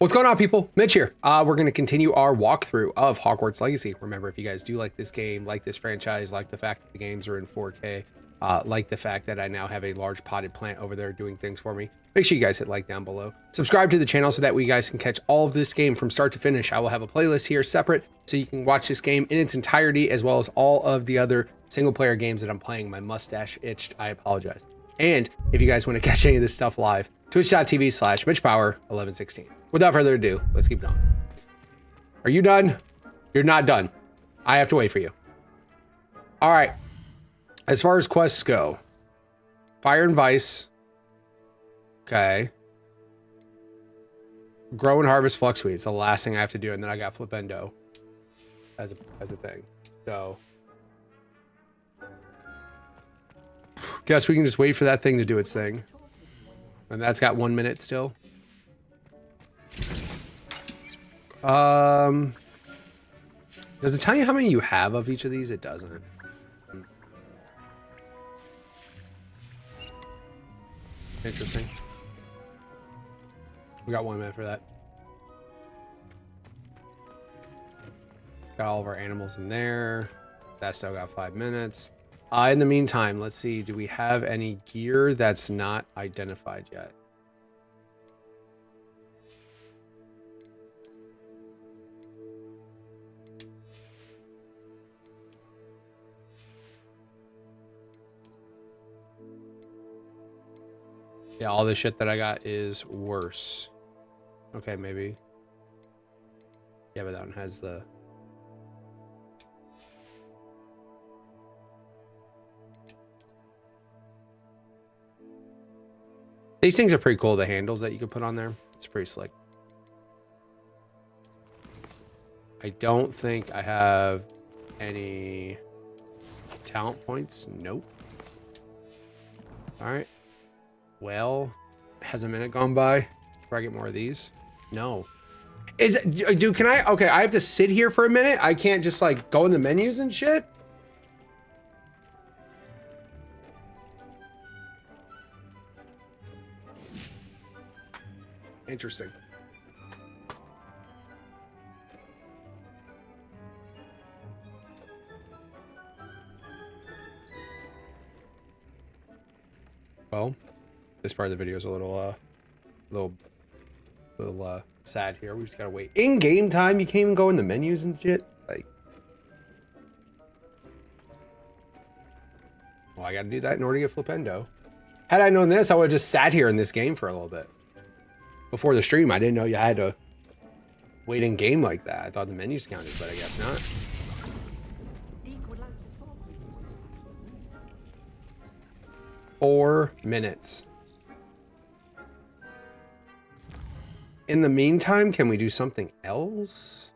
What's going on, people? Mitch here. We're going to continue our walkthrough of Hogwarts Legacy. Remember, if you guys do like this game, like this franchise, like the fact that the games are in 4K, like the fact that I now have a large potted plant over there doing things for me, make sure you guys hit like down below. Subscribe to the channel so that you guys can catch all of this game from start to finish. I will have a playlist here separate so you can watch this game in its entirety, as well as all of the other single player games that I'm playing. My mustache itched. I apologize. And if you guys want to catch any of this stuff live, twitch.tv/MitchPower1116. Without further ado, let's keep going. Are you done? You're not done. I have to wait for you. All right. As far as quests go, Fire and Vice. Okay. Grow and Harvest Fluxweed. It's the last thing I have to do, and then I got Flipendo as a thing. So guess we can just wait for that thing to do its thing. And that's got 1 minute still. Does it tell you how many you have of each of these? It doesn't. Interesting. We got 1 minute for that. Got all of our animals in there. That still got 5 minutes. In the meantime, let's see. Do we have any gear that's not identified yet? Yeah, all the shit that I got is worse. Okay, maybe. Yeah, but that one has the... These things are pretty cool, the handles that you can put on there. It's pretty slick. I don't think I have any talent points. Nope. All right. Well, has a minute gone by before I get more of these? No. Dude, can I? Okay, I have to sit here for a minute. I can't just like go in the menus and shit. Interesting. Well, this part of the video is a little sad here. We just gotta wait. In game time, you can't even go in the menus and shit. Like, well, I gotta do that in order to get Flipendo. Had I known this, I would have just sat here in this game for a little bit. Before the stream, I didn't know you had to wait in game like that. I thought the menus counted, but I guess not. 4 minutes. In the meantime, can we do something else?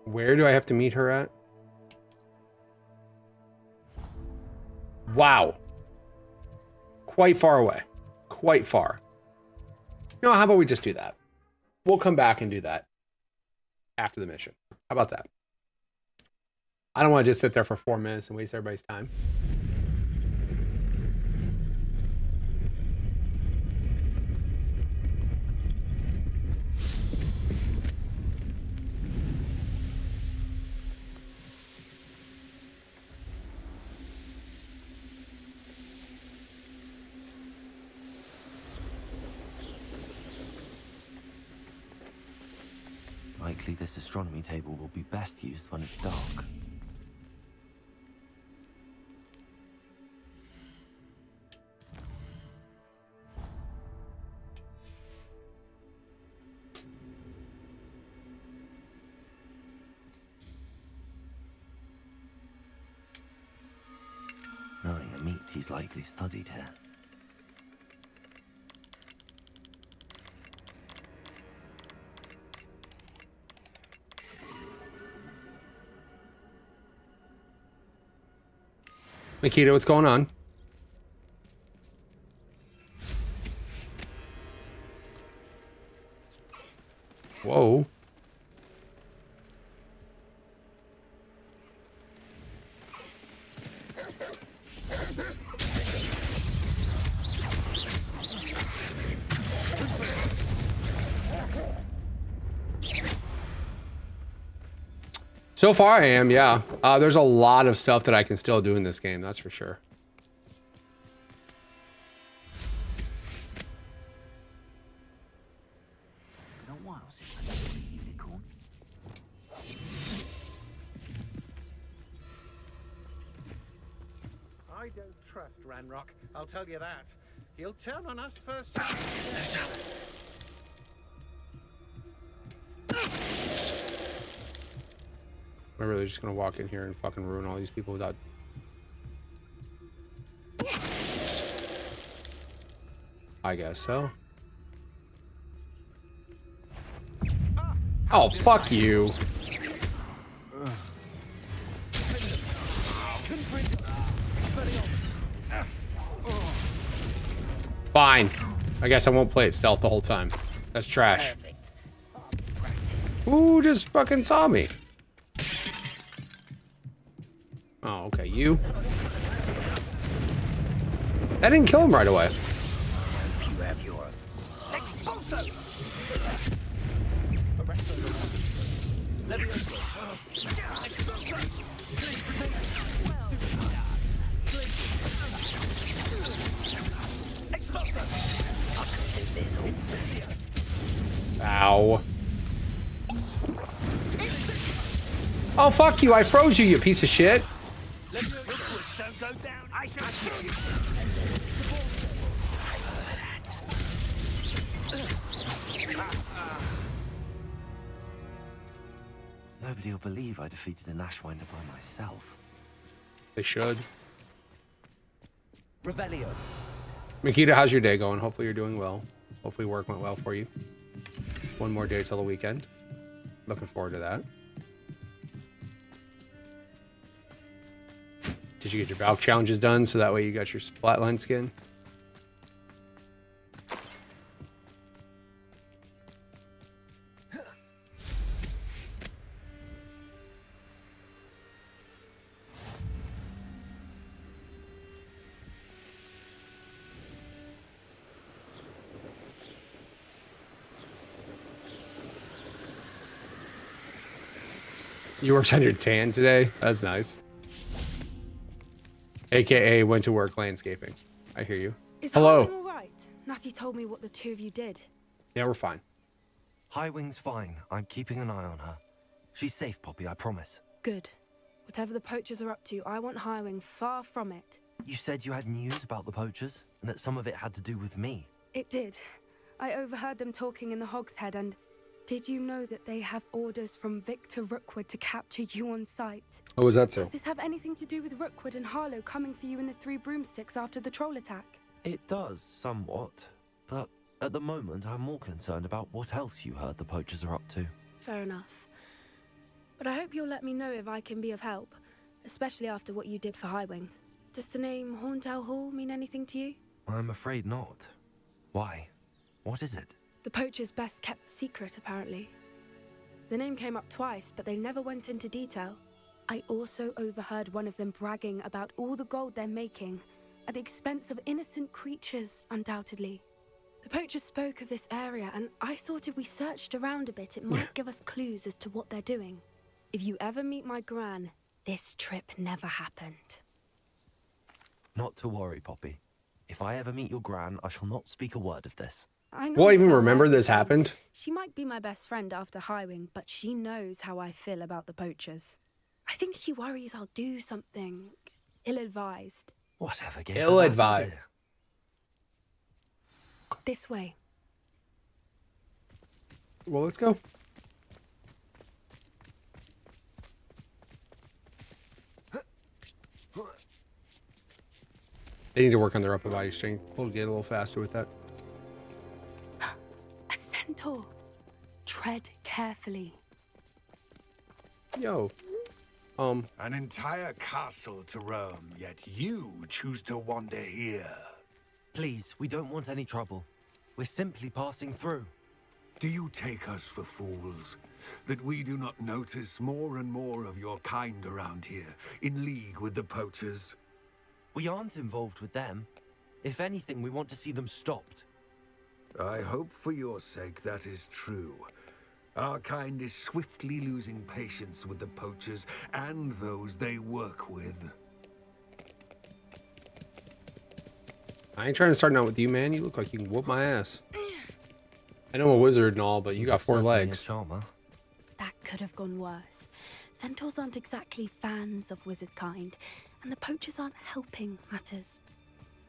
Where do I have to meet her at? Wow. Quite far away. Quite far. You know, how about we just do that? We'll come back and do that after the mission. How about that? I don't want to just sit there for 4 minutes and waste everybody's time. Likely this astronomy table will be best used when it's dark. Knowing a meat, he's likely studied here. Makita, what's going on? Whoa. So far I am, yeah. There's a lot of stuff that I can still do in this game, that's for sure. I don't trust Ranrock, I'll tell you that. He'll turn on us first. Remember, they're just gonna walk in here and fucking ruin all these people without... I guess so. Oh, fuck you. Fine. I guess I won't play it stealth the whole time. That's trash. Who just fucking saw me? Oh, okay, you. That didn't kill him right away. You have your expulso. Ow. Oh, fuck you. I froze you, you piece of shit. Nobody will believe I defeated an Ashwinder by myself. They should. Revelio. Makita, how's your day going? Hopefully you're doing well. Hopefully work went well for you. One more day till the weekend. Looking forward to that. Did you get your Valk challenges done so that way you got your flatline skin? You worked on your tan today? That's nice. AKA went to work landscaping. I hear you. Is Hello. Highwing all right? Natty told me what the two of you did. Yeah, we're fine. Highwing's fine. I'm keeping an eye on her. She's safe, Poppy, I promise. Good. Whatever the poachers are up to, I want Highwing far from it. You said you had news about the poachers, and that some of it had to do with me. It did. I overheard them talking in the Hogshead, and did you know that they have orders from Victor Rookwood to capture you on sight? Oh, was that so? Does this have anything to do with Rookwood and Harlow coming for you in the Three Broomsticks after the troll attack? It does, somewhat. But at the moment, I'm more concerned about what else you heard the poachers are up to. Fair enough. But I hope you'll let me know if I can be of help, especially after what you did for Highwing. Does the name Horntail Hall mean anything to you? I'm afraid not. Why? What is it? The poacher's best kept secret, apparently. The name came up twice, but they never went into detail. I also overheard one of them bragging about all the gold they're making, at the expense of innocent creatures, undoubtedly. The poacher spoke of this area, and I thought if we searched around a bit, it might give us clues as to what they're doing. If you ever meet my gran, this trip never happened. Not to worry, Poppy. If I ever meet your gran, I shall not speak a word of this. I know Will I it's even how remember I this feel. happened? She might be my best friend after Highwing, but she knows how I feel about the poachers. I think she worries I'll do something ill-advised. Whatever gave her that Ill-advised. idea? This way. Well, let's go. They need to work on their upper body strength. We'll get a little faster with that. A centaur. Tread carefully. Yo. An entire castle to roam, yet you choose to wander here. Please, we don't want any trouble. We're simply passing through. Do you take us for fools? That we do not notice more and more of your kind around here, in league with the poachers? We aren't involved with them. If anything, we want to see them stopped. I hope for your sake that is true. Our kind is swiftly losing patience with the poachers and those they work with. I ain't trying to start out with you, man. You look like you can whoop my ass. I know I'm a wizard and all, but you got 4 Certainly a legs. charmer. That could have gone worse. Centaurs aren't exactly fans of wizard kind, and the poachers aren't helping matters.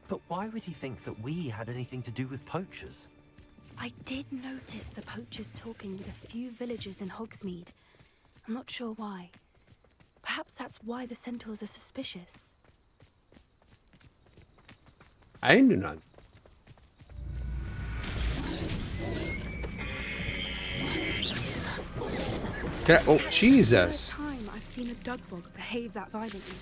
But why would he think that we had anything to do with poachers? I did notice the poachers talking with a few villagers in Hogsmeade. I'm not sure why. Perhaps that's why the centaurs are suspicious. I ain't do none. Oh, Jesus. First time I've seen a dugbog behave that violently.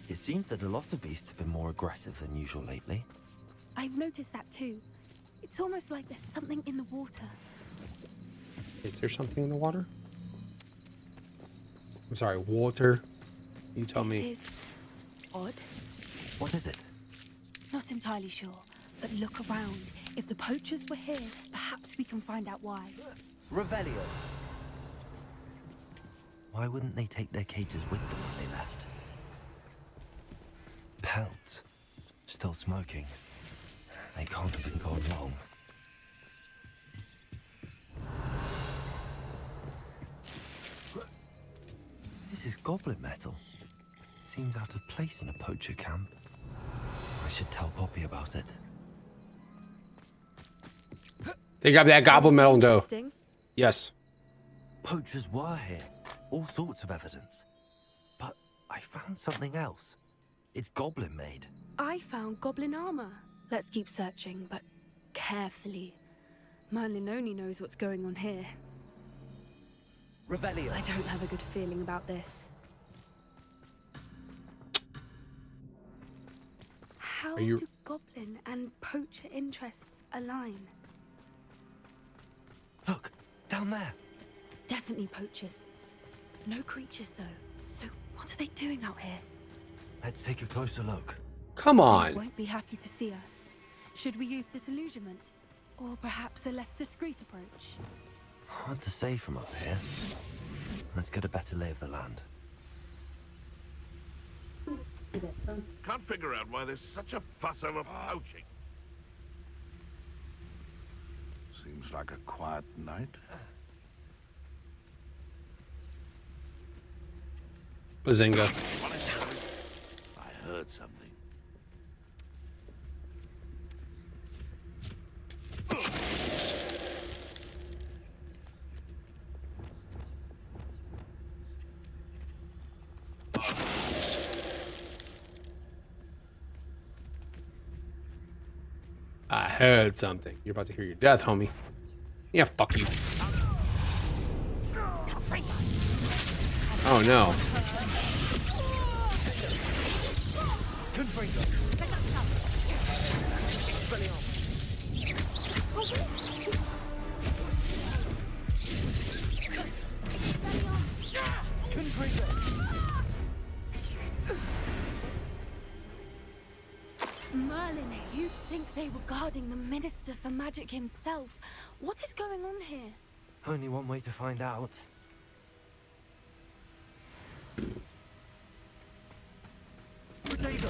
It seems that a lot of beasts have been more aggressive than usual lately. I've noticed that too. It's almost like there's something in the water. Is there something in the water? I'm sorry, water. You tell me. This is odd. What is it? Not entirely sure, but look around. If the poachers were here, perhaps we can find out why. Revelio. Why wouldn't they take their cages with them when they left? Pelts. Still smoking. They can't have been gone long. This is goblin metal. Seems out of place in a poacher camp. I should tell Poppy about it. They got that goblin metal dough. Interesting. Yes. Poachers were here. All sorts of evidence. But I found something else. It's goblin made. I found goblin armor. Let's keep searching, but carefully. Merlin only knows what's going on here. Revelio. I don't have a good feeling about this. How do goblin and poacher interests align? Look, down there. Definitely poachers. No creatures though. So what are they doing out here? Let's take a closer look. Come They on. won't be happy to see us. Should we use disillusionment? Or perhaps a less discreet approach? Hard to say from up here. Let's get a better lay of the land. Can't figure out why there's such a fuss over poaching. Seems like a quiet night. Bazinga. I heard something. I heard something. You're about to hear your death, homie. Yeah, fuck you. Oh no. Merlin, you'd think they were guarding the Minister for Magic himself. What is going on here? Only one way to find out. Potato!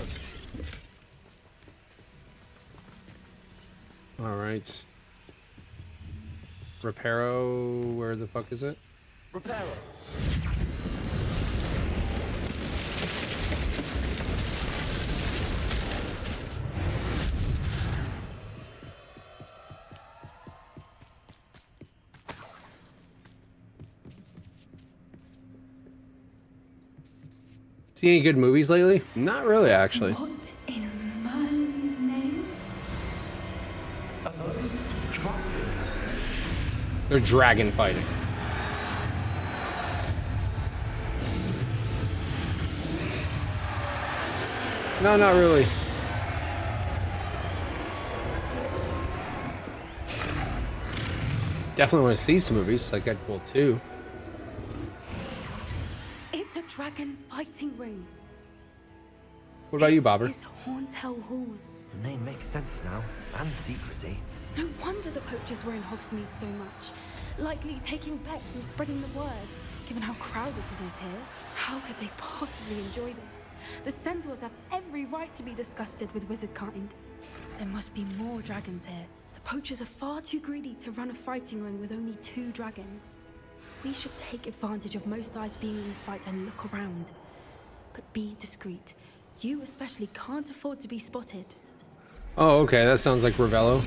All right. Reparo, where the fuck is it? Reparo! See any good movies lately? Not really, actually. What in Merlin's name? Are those dragons? They're dragon fighting. No, not really. Definitely want to see some movies like Deadpool 2. It's a dragon fighting ring. What about you, This Bobber? is Horntail Hall. The name makes sense now, and secrecy. No wonder the poachers were in Hogsmeade so much. Likely taking bets and spreading the word. Given how crowded it is here, how could they possibly enjoy this? The Centaurs have every right to be disgusted with wizard kind. There must be more dragons here. The poachers are far too greedy to run a fighting ring with only 2 dragons. We should take advantage of most eyes being in the fight and look around. But be discreet. You especially can't afford to be spotted. Oh, okay. That sounds like Ravello.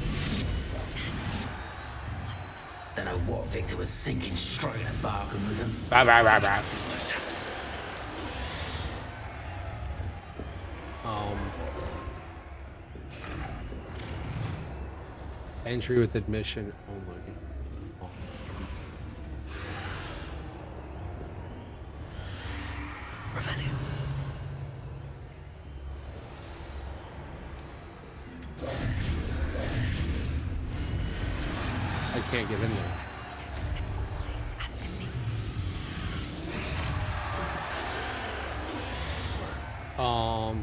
Don't know what Victor was sinking straight in a bargain with him. Bah, bah, bah, bah. Entry with admission only. Oh. Revenue. I can't get in there.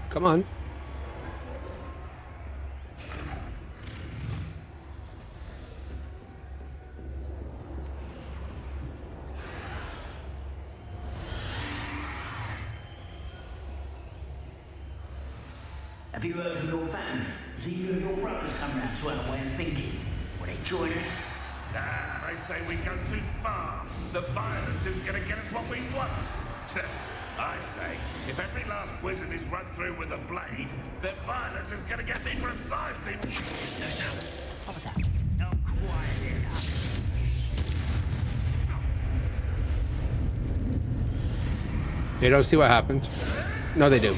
Come on. Have you heard from your family? Is either of your brothers come round to our way of thinking? Will they join us? Ah, they say we go too far. The violence isn't going to get us what we want. I say, if every last wizard is run through with a blade, then violence is going to get me precisely. Mr. Thomas, what was that? No, quiet enough. They don't see what happened. No, they do.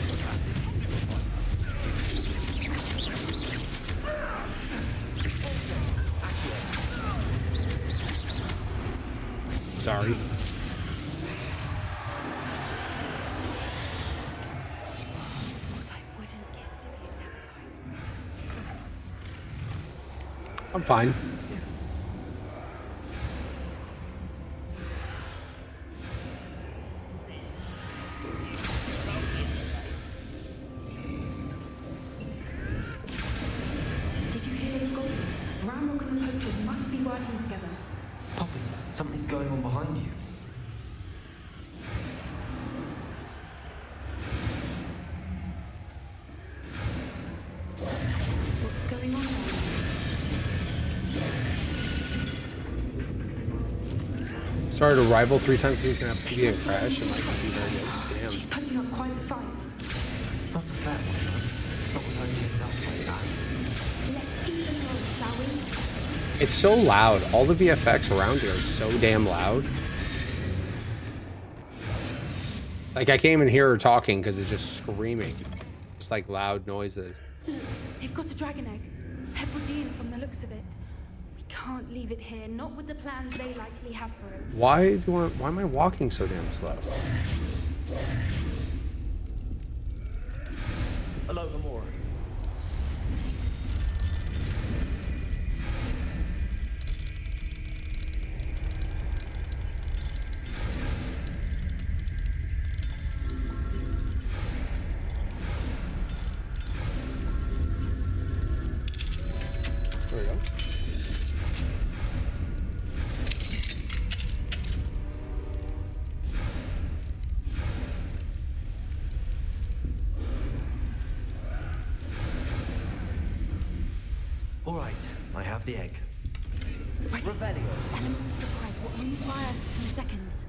Sorry. What I wouldn't give to be a I'm fine. Did you hear those goblins? Ramrock and the poachers must be working together. Poppy, something's going on behind you. What's going on there? Started a rival 3 times so you can have PB and crash and like be very good. Damn. She's putting up quite the fight. Not a fair one, though. Not with only enough like that. Let's even her up, shall we? It's so loud. All the VFX around here are so damn loud. Like I can't even hear her talking because it's just screaming. It's like loud noises. Look, they've got a dragon egg. Hebridean from the looks of it. We can't leave it here, not with the plans they likely have for it. Why am I walking so damn slow? Hello, Gamora. There we go. All right, I have the egg. Right. Revelio. Element of surprise will only buy us a few seconds.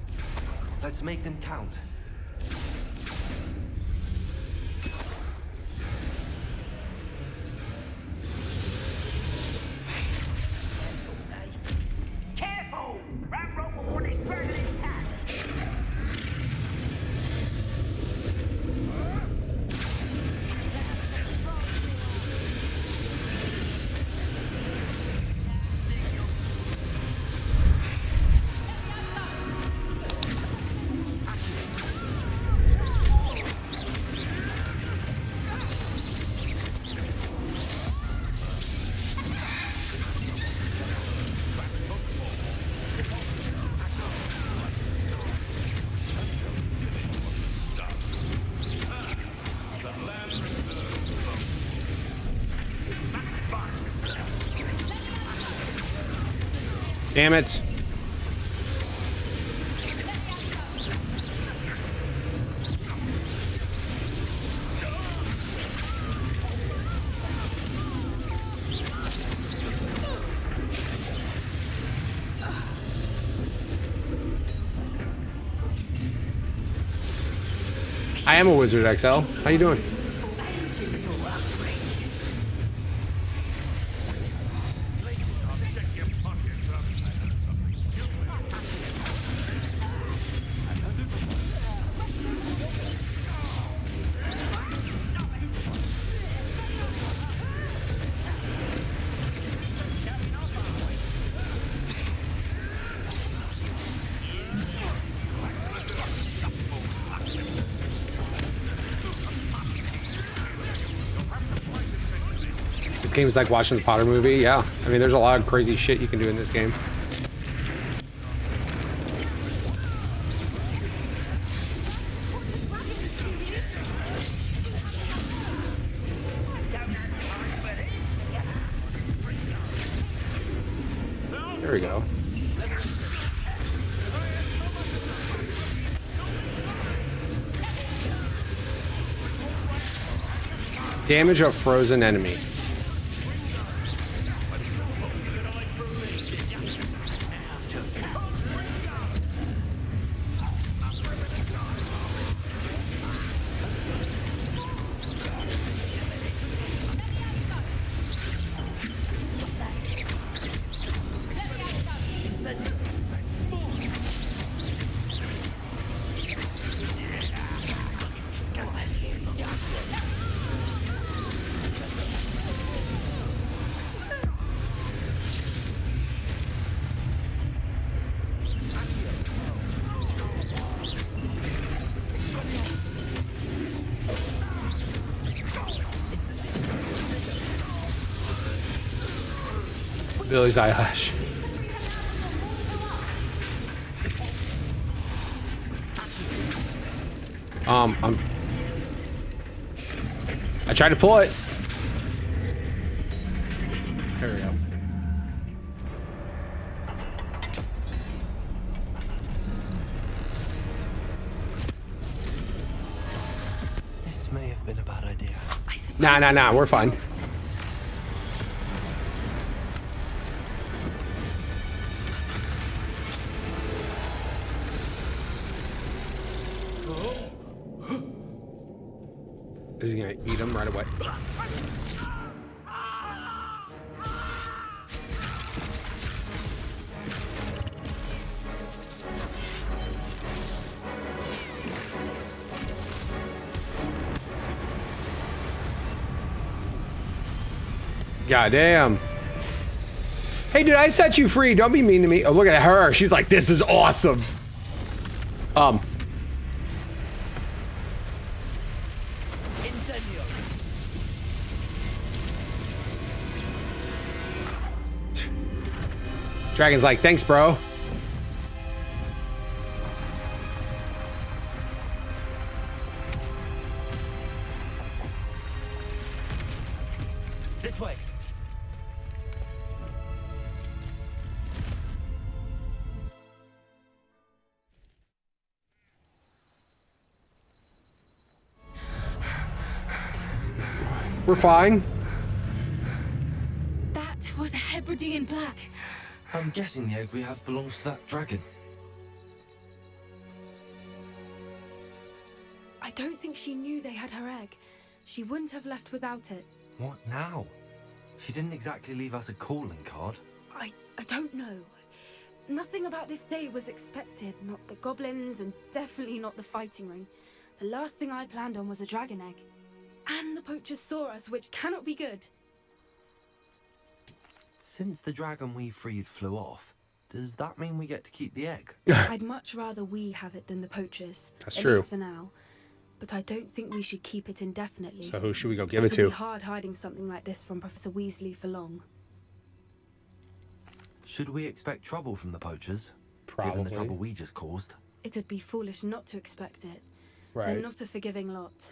Let's make them count. Careful! Ramrock will want his dragon intact. Damn it. I am a wizard, XL. How you doing? This game is like watching the Potter movie. Yeah, I mean, there's a lot of crazy shit you can do in this game. There we go. Damage a frozen enemy. Billy's eyelash. I tried to pull it. There we go. This may have been a bad idea. Nah, we're fine. Is he gonna eat him right away? Goddamn. Hey, dude, I set you free. Don't be mean to me. Oh, look at her. She's like, this is awesome. Dragon's like, thanks, bro. This way. We're fine. That was a Hebridean black. I'm guessing the egg we have belongs to that dragon. I don't think she knew they had her egg. She wouldn't have left without it. What now? She didn't exactly leave us a calling card. I don't know. Nothing about this day was expected. Not the goblins, and definitely not the fighting ring. The last thing I planned on was a dragon egg. And the poachers saw us, which cannot be good. Since the dragon we freed flew off, does that mean we get to keep the egg? I'd much rather we have it than the poachers. That's at true. least for now. But I don't think we should keep it indefinitely. So who should we go give it It'll to? be hard hiding something like this from Professor Weasley for long. Should we expect trouble from the poachers? Probably. Given the trouble we just caused. It'd be foolish not to expect it. Right. They're not a forgiving lot.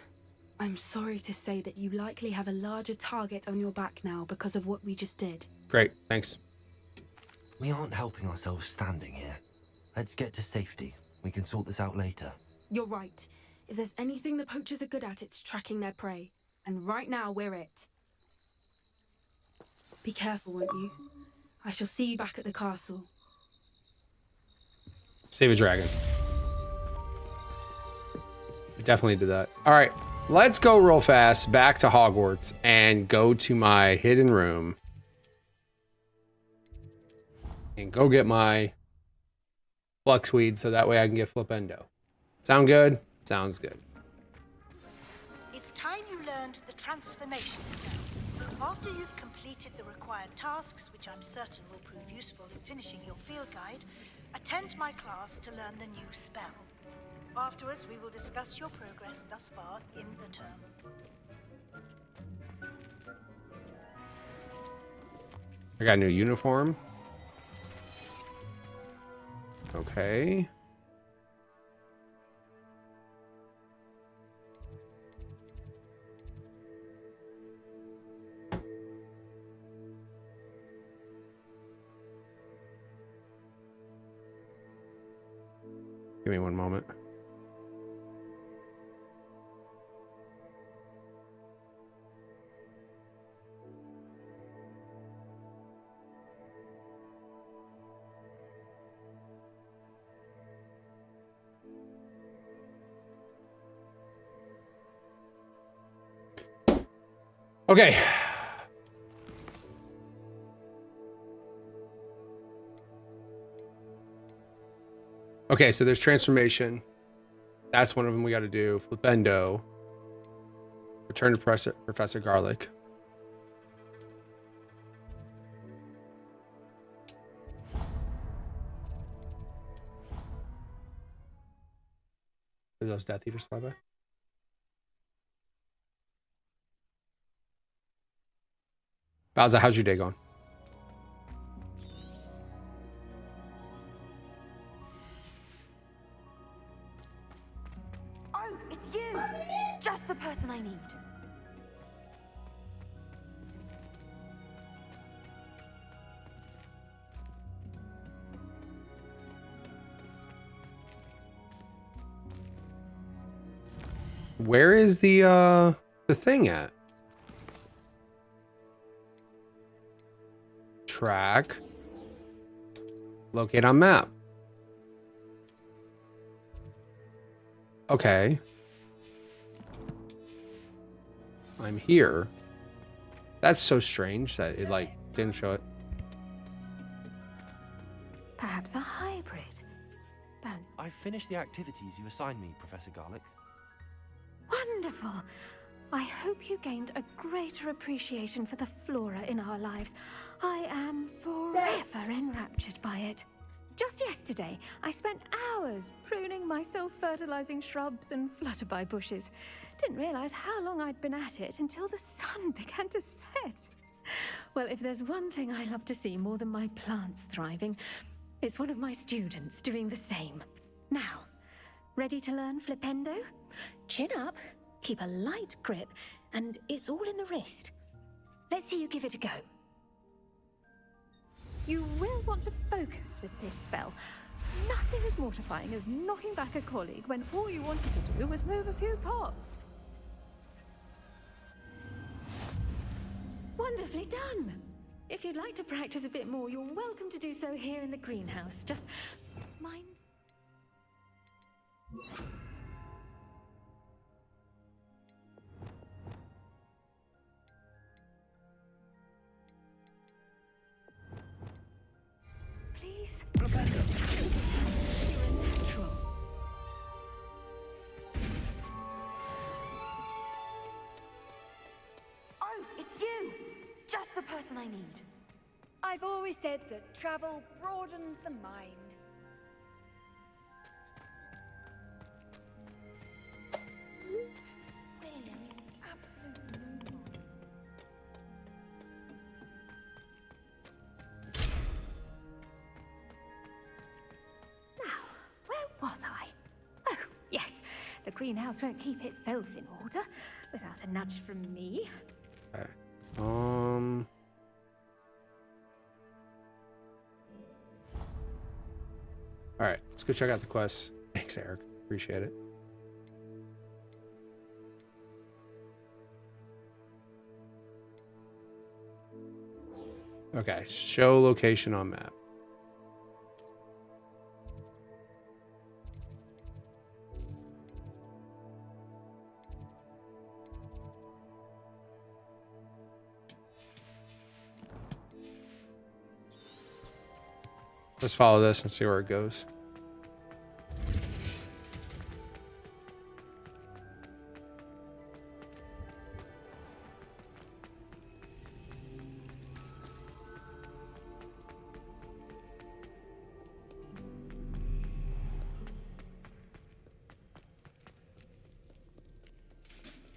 I'm sorry to say that you likely have a larger target on your back now because of what we just did. Great, thanks. We aren't helping ourselves standing here. Let's get to safety. We can sort this out later. You're right. If there's anything the poachers are good at, it's tracking their prey. And right now, we're it. Be careful, won't you? I shall see you back at the castle. Save a dragon. I definitely did that. All right, let's go real fast back to Hogwarts and go to my hidden room. And go get my Fluxweed so that way I can get Flipendo. Sound good? Sounds good. It's time you learned the transformation spell. After you've completed the required tasks, which I'm certain will prove useful in finishing your field guide, attend my class to learn the new spell. Afterwards, we will discuss your progress thus far in the term. I got a new uniform. Okay. Give me one moment. Okay. Okay, so there's transformation. That's one of them we got to do. Flipendo. Return to Professor Garlic. Did those Death Eaters fly by? Bowser, how's your day going? Oh, it's you! Just the person I need. Where is the thing at? Track. Locate on map. Okay. I'm here. That's so strange that it like didn't show it. Perhaps a hybrid. Bones. I finished the activities you assigned me, Professor Garlic. Wonderful. I hope you gained a greater appreciation for the flora in our lives. I am forever enraptured by it. Just yesterday, I spent hours pruning my self-fertilizing shrubs and flutterby bushes. Didn't realize how long I'd been at it until the sun began to set. Well, if there's one thing I love to see more than my plants thriving, it's one of my students doing the same. Now, ready to learn Flipendo? Chin up, keep a light grip, and it's all in the wrist. Let's see you give it a go. You will want to focus with this spell. Nothing as mortifying as knocking back a colleague when all you wanted to do was move a few pots. Wonderfully done. If you'd like to practice a bit more, you're welcome to do so here in the greenhouse. Just mind... Please. You're a natural. Oh, it's you! Just the person I need. I've always said that travel broadens the mind. William, absolutely not. Now, where was I? Oh, yes. The greenhouse won't keep itself in order without a nudge from me. Okay. All right, let's go check out the quest. Thanks, Eric. Appreciate it. Okay, show location on map. Let's follow this and see where it goes.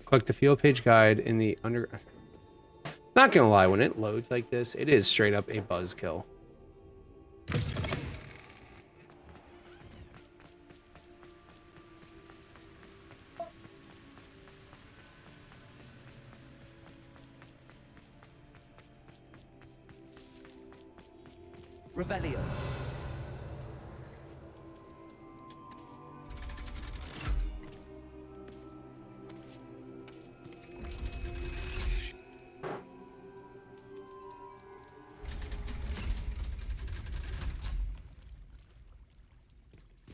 Click the field page guide in the under. Not gonna lie, when it loads like this, it is straight up a buzzkill. Revelio.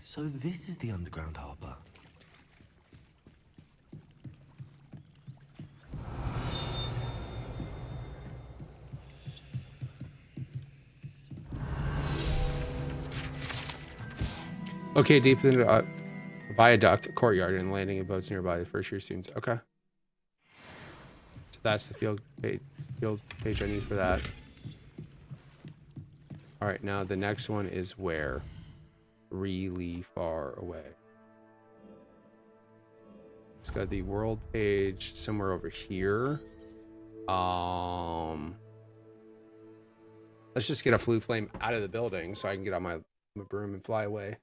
So this is the underground harbor. Okay, deep into a viaduct, courtyard, and landing in boats nearby. The first year students. Okay. So that's the field page I need for that. All right, now the next one is where? Really far away. It's got the world page somewhere over here. Let's just get a flue flame out of the building so I can get on my broom and fly away.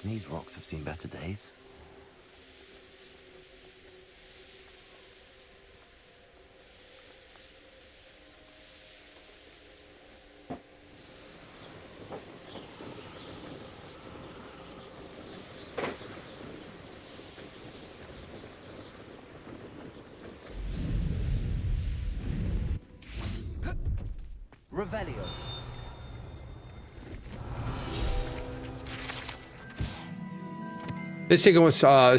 These rocks have seen better days. Revelio. This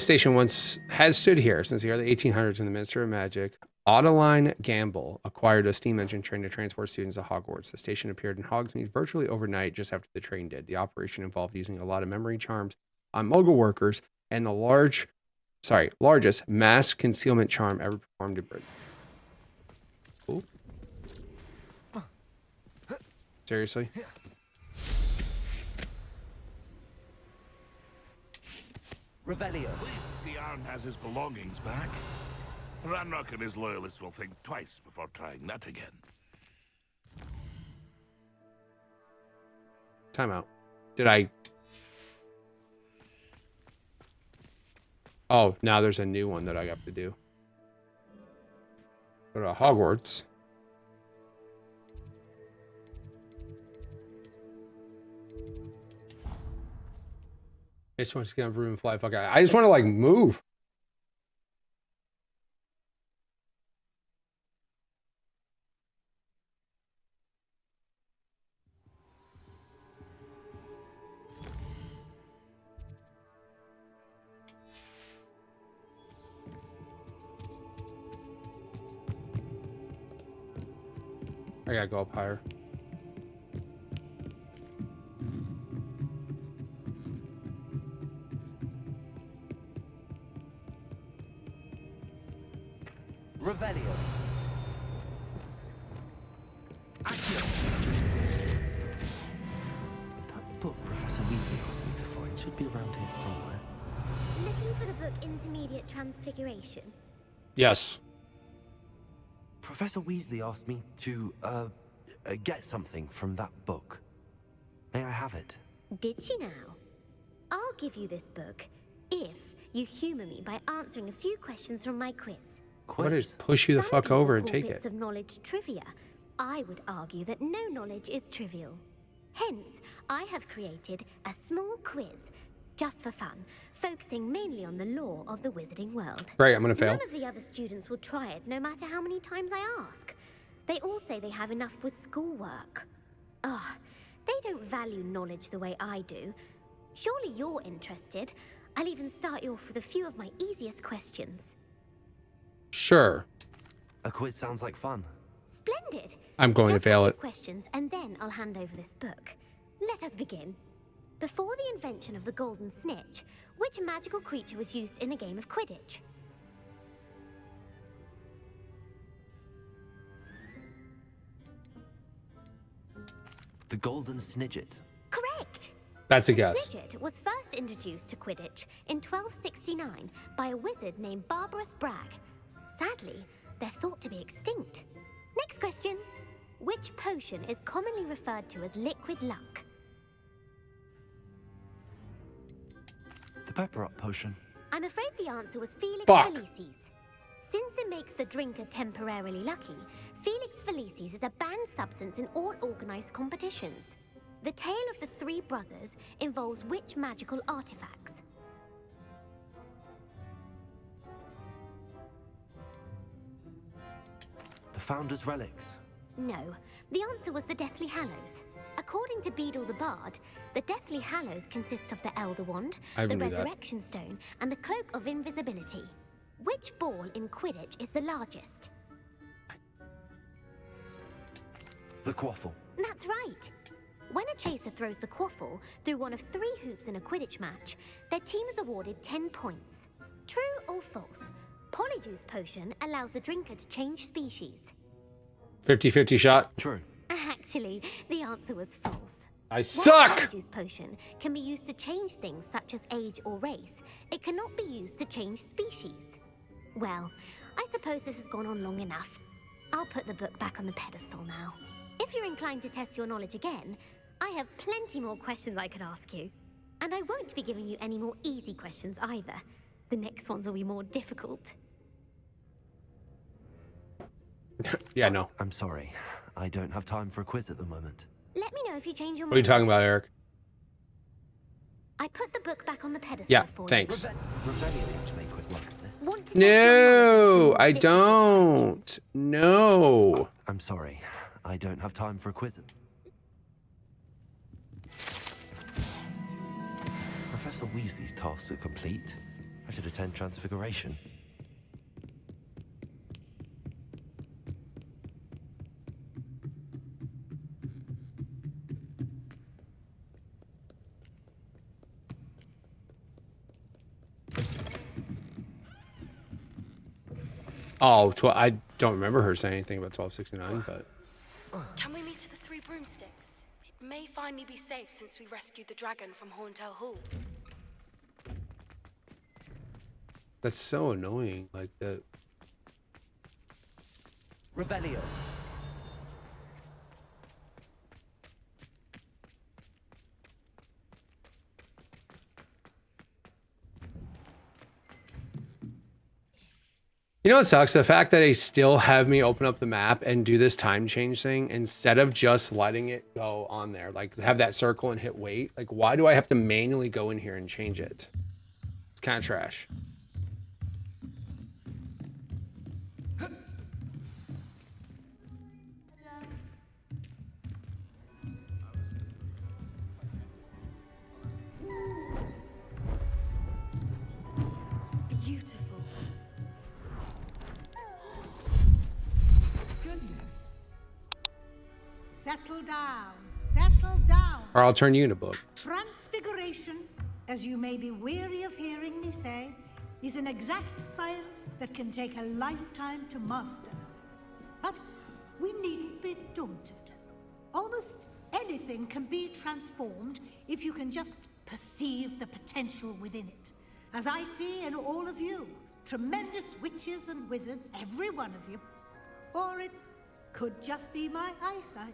station once has stood here since the early 1800s when the Minister of Magic, Adeline Gamble, acquired a steam engine train to transport students to Hogwarts. The station appeared in Hogsmeade virtually overnight just after the train did. The operation involved using a lot of memory charms on Muggle workers and the largest mass concealment charm ever performed in Britain. Ooh. Seriously? Revelio. Pleased to see Arn has his belongings back. Ranrock and his loyalists will think twice before trying that again. Time out. Did I... Oh, now there's a new one that I have to do. Go to Hogwarts. I just want to get on a broom and fly. Fuck, I just want to like move. I gotta go up higher. Revelio. Accio. That book Professor Weasley asked me to find should be around here somewhere. Looking for the book Intermediate Transfiguration? Yes. Professor Weasley asked me to, get something from that book. May I have it? Did she now? I'll give you this book if you humor me by answering a few questions from my quiz. What is push you the Some fuck over and people call take bits it? of knowledge trivia. I would argue that no knowledge is trivial. Hence, I have created a small quiz, just for fun, focusing mainly on the lore of the wizarding world. Great, I'm gonna fail. None of the other students will try it, no matter how many times I ask. They all say they have enough with schoolwork. Ugh, they don't value knowledge the way I do. Surely you're interested. I'll even start you off with a few of my easiest questions. Sure. A quiz sounds like fun. Splendid. I'm going to fail a few it. questions, and then I'll hand over this book. Let us begin. Before the invention of the golden snitch, which magical creature was used in a game of Quidditch? The Golden Snidget. Correct. That's a The guess. Snidget was first introduced to Quidditch in 1269 by a wizard named Barbarous Bragg. Sadly, they're thought to be extinct. Next question. Which potion is commonly referred to as liquid luck? The Pepper Up potion. I'm afraid the answer was Felix Fuck. Felicis. Since it makes the drinker temporarily lucky, Felix Felicis is a banned substance in all organized competitions. The tale of the three brothers involves which magical artifacts? The Founder's Relics. No, the answer was the Deathly Hallows. According to Beadle the Bard, the Deathly Hallows consist of the Elder Wand, I the knew that. Resurrection Stone, and the Cloak of Invisibility. Which ball in Quidditch is the largest? The Quaffle. That's right. When a chaser throws the quaffle through one of 3 hoops in a Quidditch match, their team is awarded 10 points. True or false? Polyjuice potion allows the drinker to change species. 50-50 shot. True. Actually, the answer was false. I While suck! the Polyjuice potion can be used to change things such as age or race, it cannot be used to change species. Well, I suppose this has gone on long enough. I'll put the book back on the pedestal now. If you're inclined to test your knowledge again, I have plenty more questions I could ask you. And I won't be giving you any more easy questions either. The next ones will be more difficult. Yeah, no. I'm sorry. I don't have time for a quiz at the moment. Let me know if you change your mind. What are you talking about, Eric? I put the book back on the pedestal Yeah, for thanks. Revelio to make quick work of this. you. Want to test your No, knowledge I of some more difficult questions? don't. No. I'm sorry. I don't have time for a quiz. Professor Weasley's tasks are complete. I should attend Transfiguration. Oh, I don't remember her saying anything about 1269, but Can we meet at the Three Broomsticks? It may finally be safe since we rescued the dragon from Horntail Hall. that's so annoying. Like that. Revelio. You know what sucks? The fact that they still have me open up the map and do this time change thing instead of just letting it go on there. Like have that circle and hit wait. Like why do I have to manually go in here and change it? It's kind of trash. Beautiful. Settle down. Settle down. Or I'll turn you in a book. Transfiguration, as you may be weary of hearing me say, is an exact science that can take a lifetime to master. But we needn't be daunted. Almost anything can be transformed if you can just perceive the potential within it. As I see in all of you, tremendous witches and wizards, every one of you. Or it could just be my eyesight.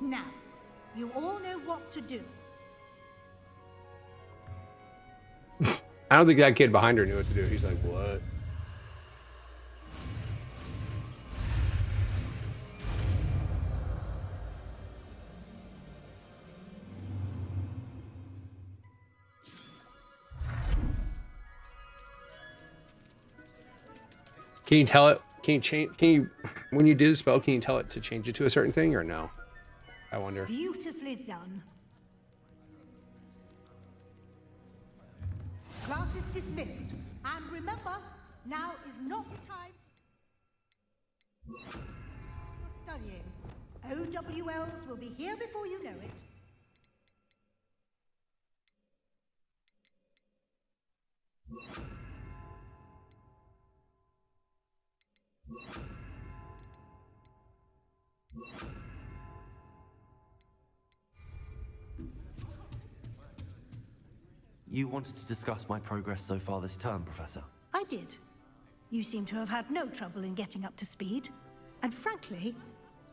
Now, you all know what to do. I don't think that kid behind her knew what to do. He's like, what? Can you tell it? Can you change? Can you, when you do the spell, can you tell it to change it to a certain thing or no? I wonder. Beautifully done. Class is dismissed. And remember, now is not the time you're studying. OWLs will be here before you know it. You wanted to discuss my progress so far this term, Professor? I did. You seem to have had no trouble in getting up to speed. And frankly,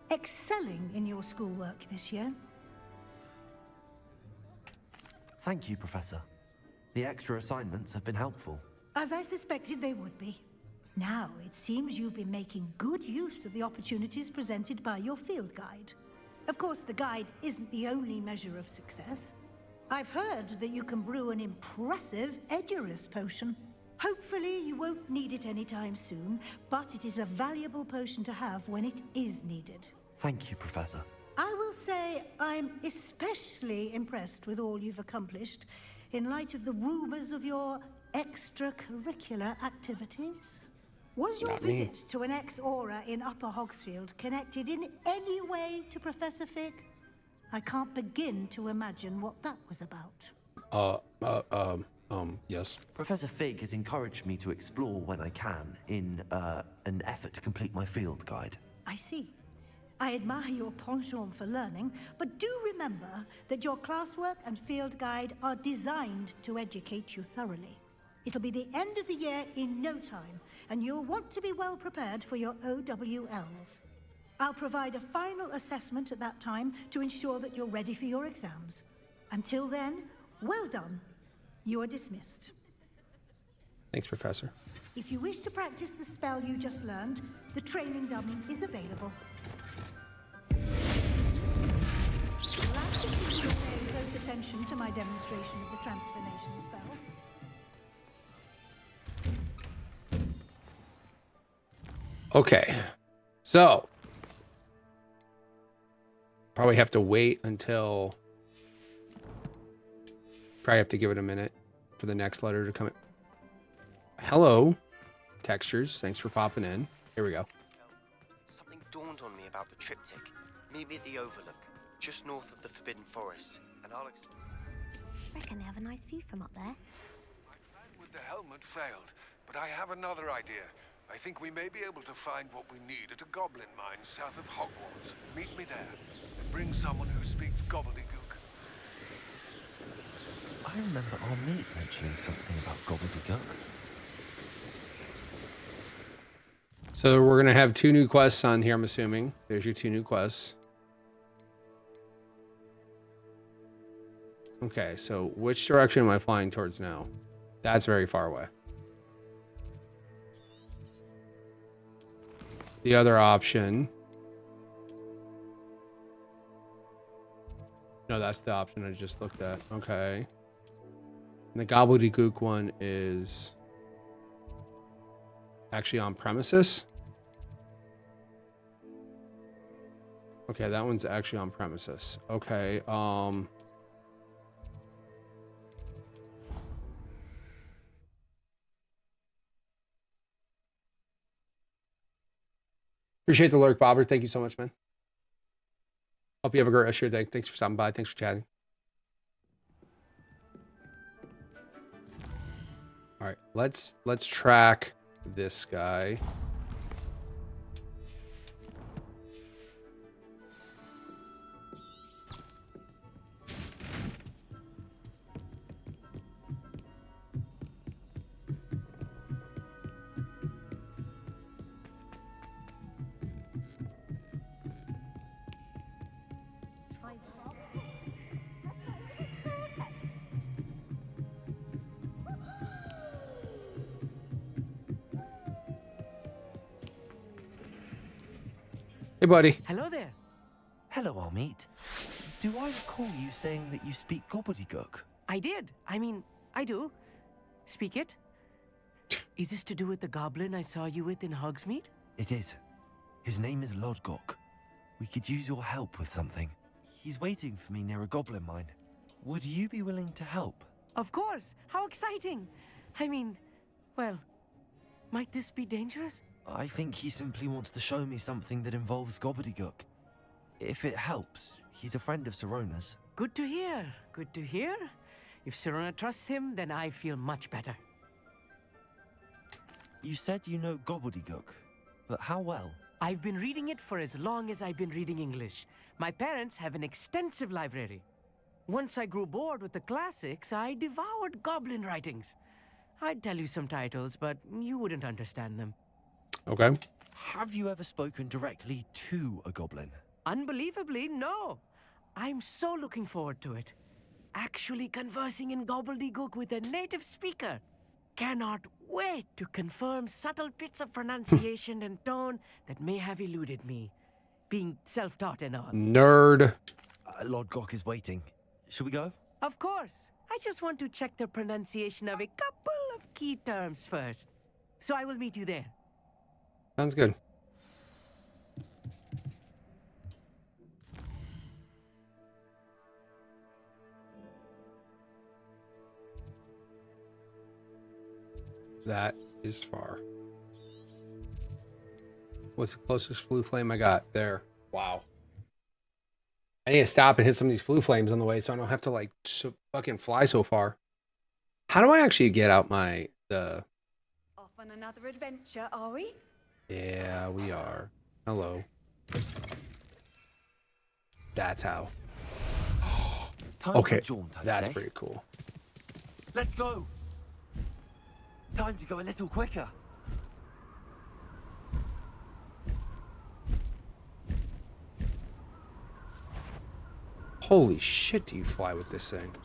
excelling in your schoolwork this year. Thank you, Professor. The extra assignments have been helpful. As I suspected they would be. Now, it seems you've been making good use of the opportunities presented by your field guide. Of course, the guide isn't the only measure of success. I've heard that you can brew an impressive Edurus potion. Hopefully, you won't need it anytime soon, but it is a valuable potion to have when it is needed. Thank you, Professor. I will say I'm especially impressed with all you've accomplished in light of the rumors of your extracurricular activities. Was your Not me. visit to an ex-aura in Upper Hogsfield connected in any way to Professor Fig? I can't begin to imagine what that was about. Yes. Professor Fig has encouraged me to explore when I can in an effort to complete my field guide. I see. I admire your penchant for learning, but do remember that your classwork and field guide are designed to educate you thoroughly. It'll be the end of the year in no time, and you'll want to be well prepared for your OWLs. I'll provide a final assessment at that time to ensure that you're ready for your exams. Until then, well done. You are dismissed. Thanks, Professor. If you wish to practice the spell you just learned, the training dummy is available. Glad to see you paying close attention to my demonstration of the transformation spell. Okay, so probably have to wait until. Probably have to give it a minute for the next letter to come in. Hello, textures. Thanks for popping in. Here we go. Something dawned on me about the triptych. Meet me at the Overlook, just north of the Forbidden Forest, and I'll explain. Reckon they have a nice view from up there. My plan with the helmet failed, but I have another idea. I think we may be able to find what we need at a goblin mine south of Hogwarts. Meet me there, and bring someone who speaks gobbledygook. I remember our mate mentioning something about gobbledygook. So we're gonna have 2 new quests on here, I'm assuming. There's your 2 new quests. Okay, so which direction am I flying towards now? That's very far away. The other option. No, that's the option I just looked at. Okay. And the gobbledygook one is actually on premises. Okay, that one's actually on premises. Okay, appreciate the lurk, Bobber. Thank you so much, man. Hope you have a great rest of your day. Thanks for stopping by. Thanks for chatting. All right, let's track this guy. buddy. Hello there. Hello, Amit. Do I recall you saying that you speak gobbledygook? I did. I mean, I do. Speak it. Is this to do with the goblin I saw you with in Hogsmeade? It is. His name is Lodgok. We could use your help with something. He's waiting for me near a goblin mine. Would you be willing to help? Of course. How exciting. I mean, well, might this be dangerous? I think he simply wants to show me something that involves gobbledygook. If it helps, he's a friend of Sirona's. Good to hear. Good to hear. If Sirona trusts him, then I feel much better. You said you know gobbledygook, but how well? I've been reading it for as long as I've been reading English. My parents have an extensive library. Once I grew bored with the classics, I devoured goblin writings. I'd tell you some titles, but you wouldn't understand them. Okay. Have you ever spoken directly to a goblin? Unbelievably, no. I'm so looking forward to it. Actually conversing in gobbledygook with a native speaker. Cannot wait to confirm subtle bits of pronunciation and tone that may have eluded me. Being self-taught and all. Nerd. Lodgok is waiting. Should we go? Of course. I just want to check the pronunciation of a couple of key terms first. So I will meet you there. Sounds good. That is far. What's the closest blue flame I got? There. Wow. I need to stop and hit some of these blue flames on the way so I don't have to like fucking fly so far. How do I actually get out my Off on another adventure, are we? Yeah, we are. Hello. That's how. Time Okay, for a jaunt, I'd that's say. pretty cool. Let's go. Time to go a little quicker. Holy shit, do you fly with this thing?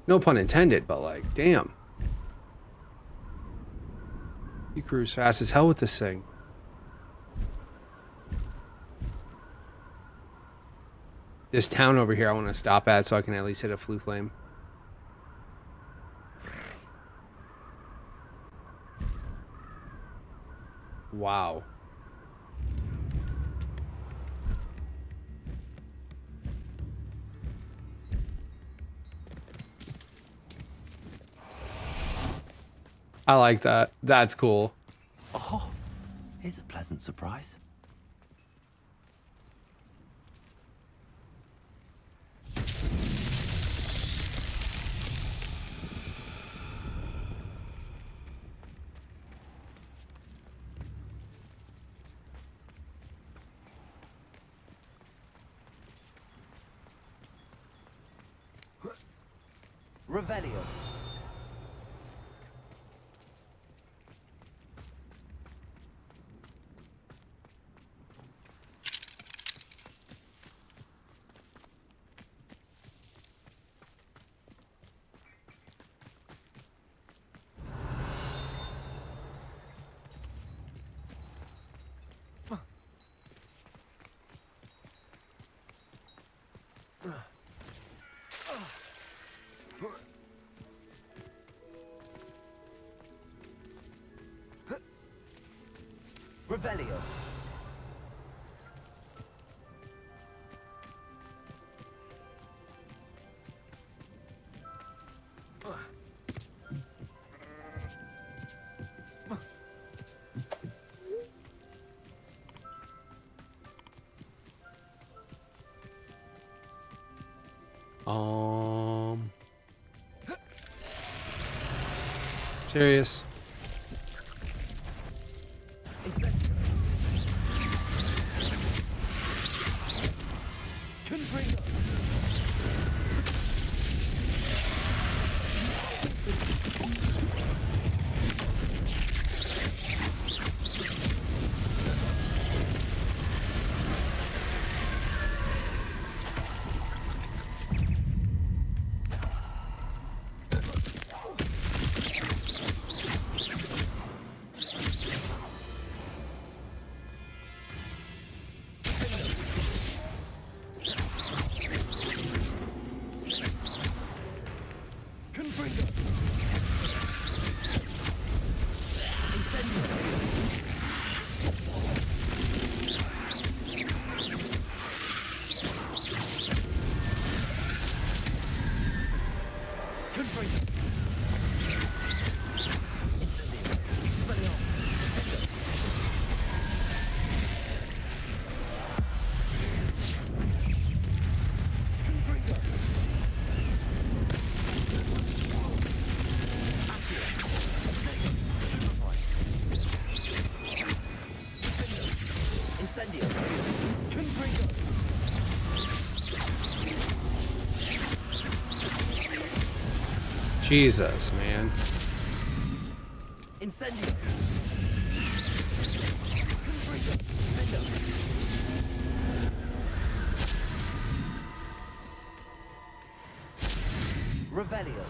No pun intended, but like, damn. You cruise fast as hell with this thing. This town over here I want to stop at so I can at least hit a flue flame. Wow. I like that. That's cool. Oh, here's a pleasant surprise. Revelio. Revelio. Serious. Jesus, man. Incendio. Revelio.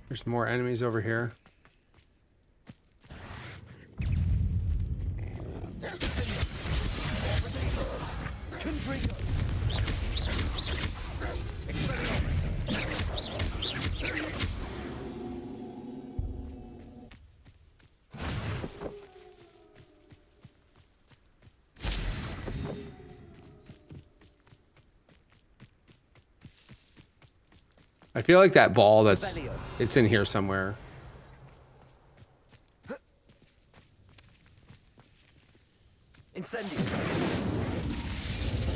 There's more enemies over here. I feel like that ball that's... It's in here somewhere. Incendio.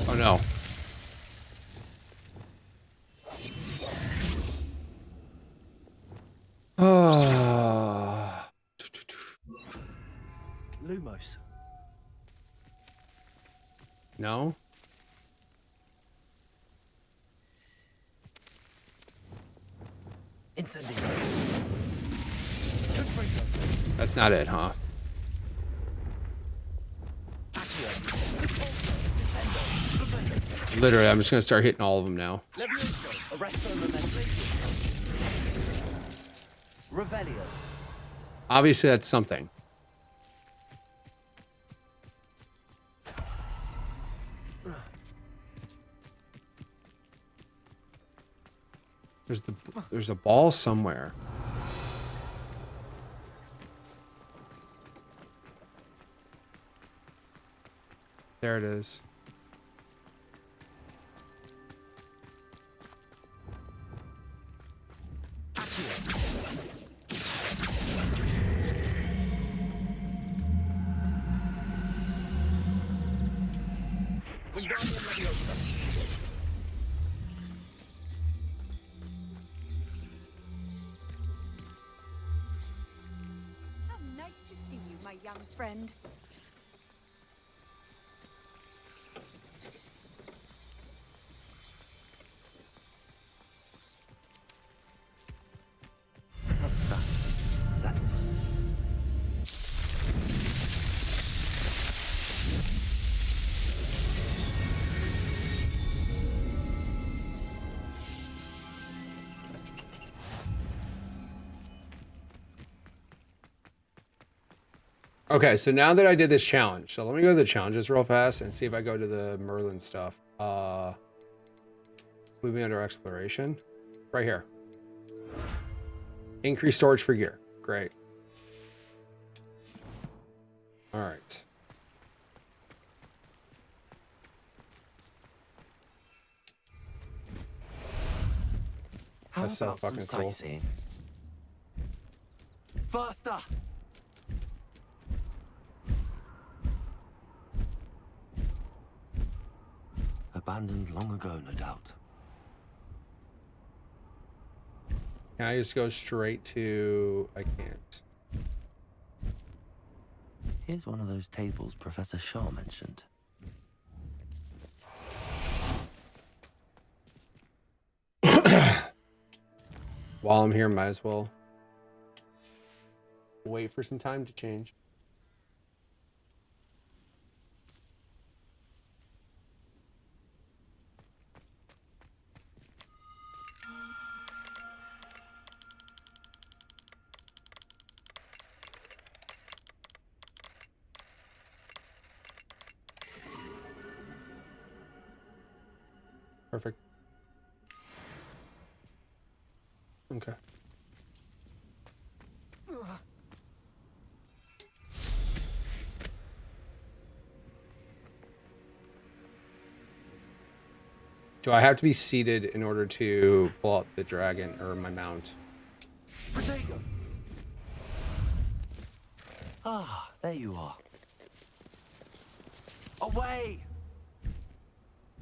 Oh no. Oh. Lumos. No? Incendio. That's not it, huh? Literally, I'm just gonna start hitting all of them now. Revelio. Obviously, that's something. There's a ball somewhere. There it is. How nice to see you, my young friend. Okay, so now that I did this challenge, so let me go to the challenges real fast and see if I go to the Merlin stuff. Moving under exploration. Right here. Increase storage for gear. Great. All right. How That's so about fucking some cool. sightseeing? Faster! Abandoned long ago, no doubt. Can I just go straight to... I can't. Here's one of those tables Professor Shaw mentioned. While I'm here, might as well wait for some time to change. Perfect. Okay. Do I have to be seated in order to pull up the dragon or my mount? Protego! Ah, there you are. Away!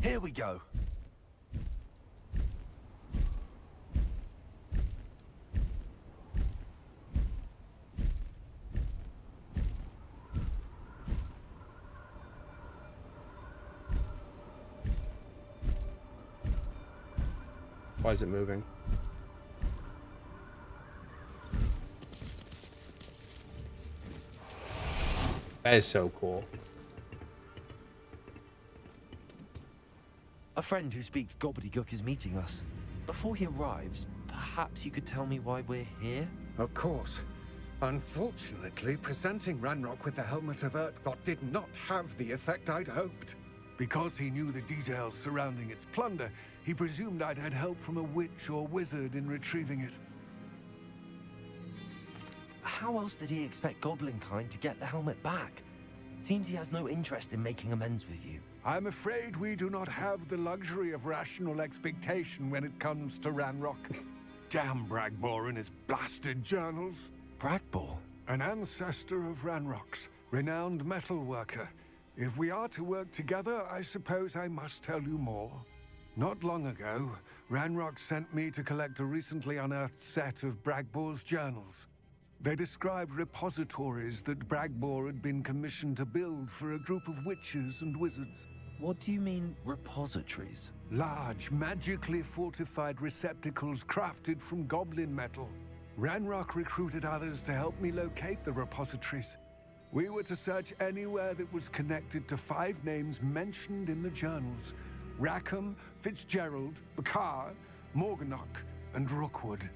Here we go. Why is it moving? That is so cool. A friend who speaks gobbledygook is meeting us. Before he arrives, perhaps you could tell me why we're here? Of course. Unfortunately, presenting Ranrock with the Helmet of Urtkot did not have the effect I'd hoped. Because he knew the details surrounding its plunder, he presumed I'd had help from a witch or wizard in retrieving it. How else did he expect Goblinkind to get the helmet back? Seems he has no interest in making amends with you. I'm afraid we do not have the luxury of rational expectation when it comes to Ranrock. Damn Bragbor and his blasted journals. Bragbor? An ancestor of Ranrock's, renowned metal worker. If we are to work together, I suppose I must tell you more. Not long ago, Ranrock sent me to collect a recently unearthed set of Bragbor's journals. They described repositories that Bragbor had been commissioned to build for a group of witches and wizards. What do you mean, repositories? Large, magically fortified receptacles crafted from goblin metal. Ranrock recruited others to help me locate the repositories. We were to search anywhere that was connected to 5 names mentioned in the journals. Rackham, Fitzgerald, Bakar, Morganach, and Rookwood.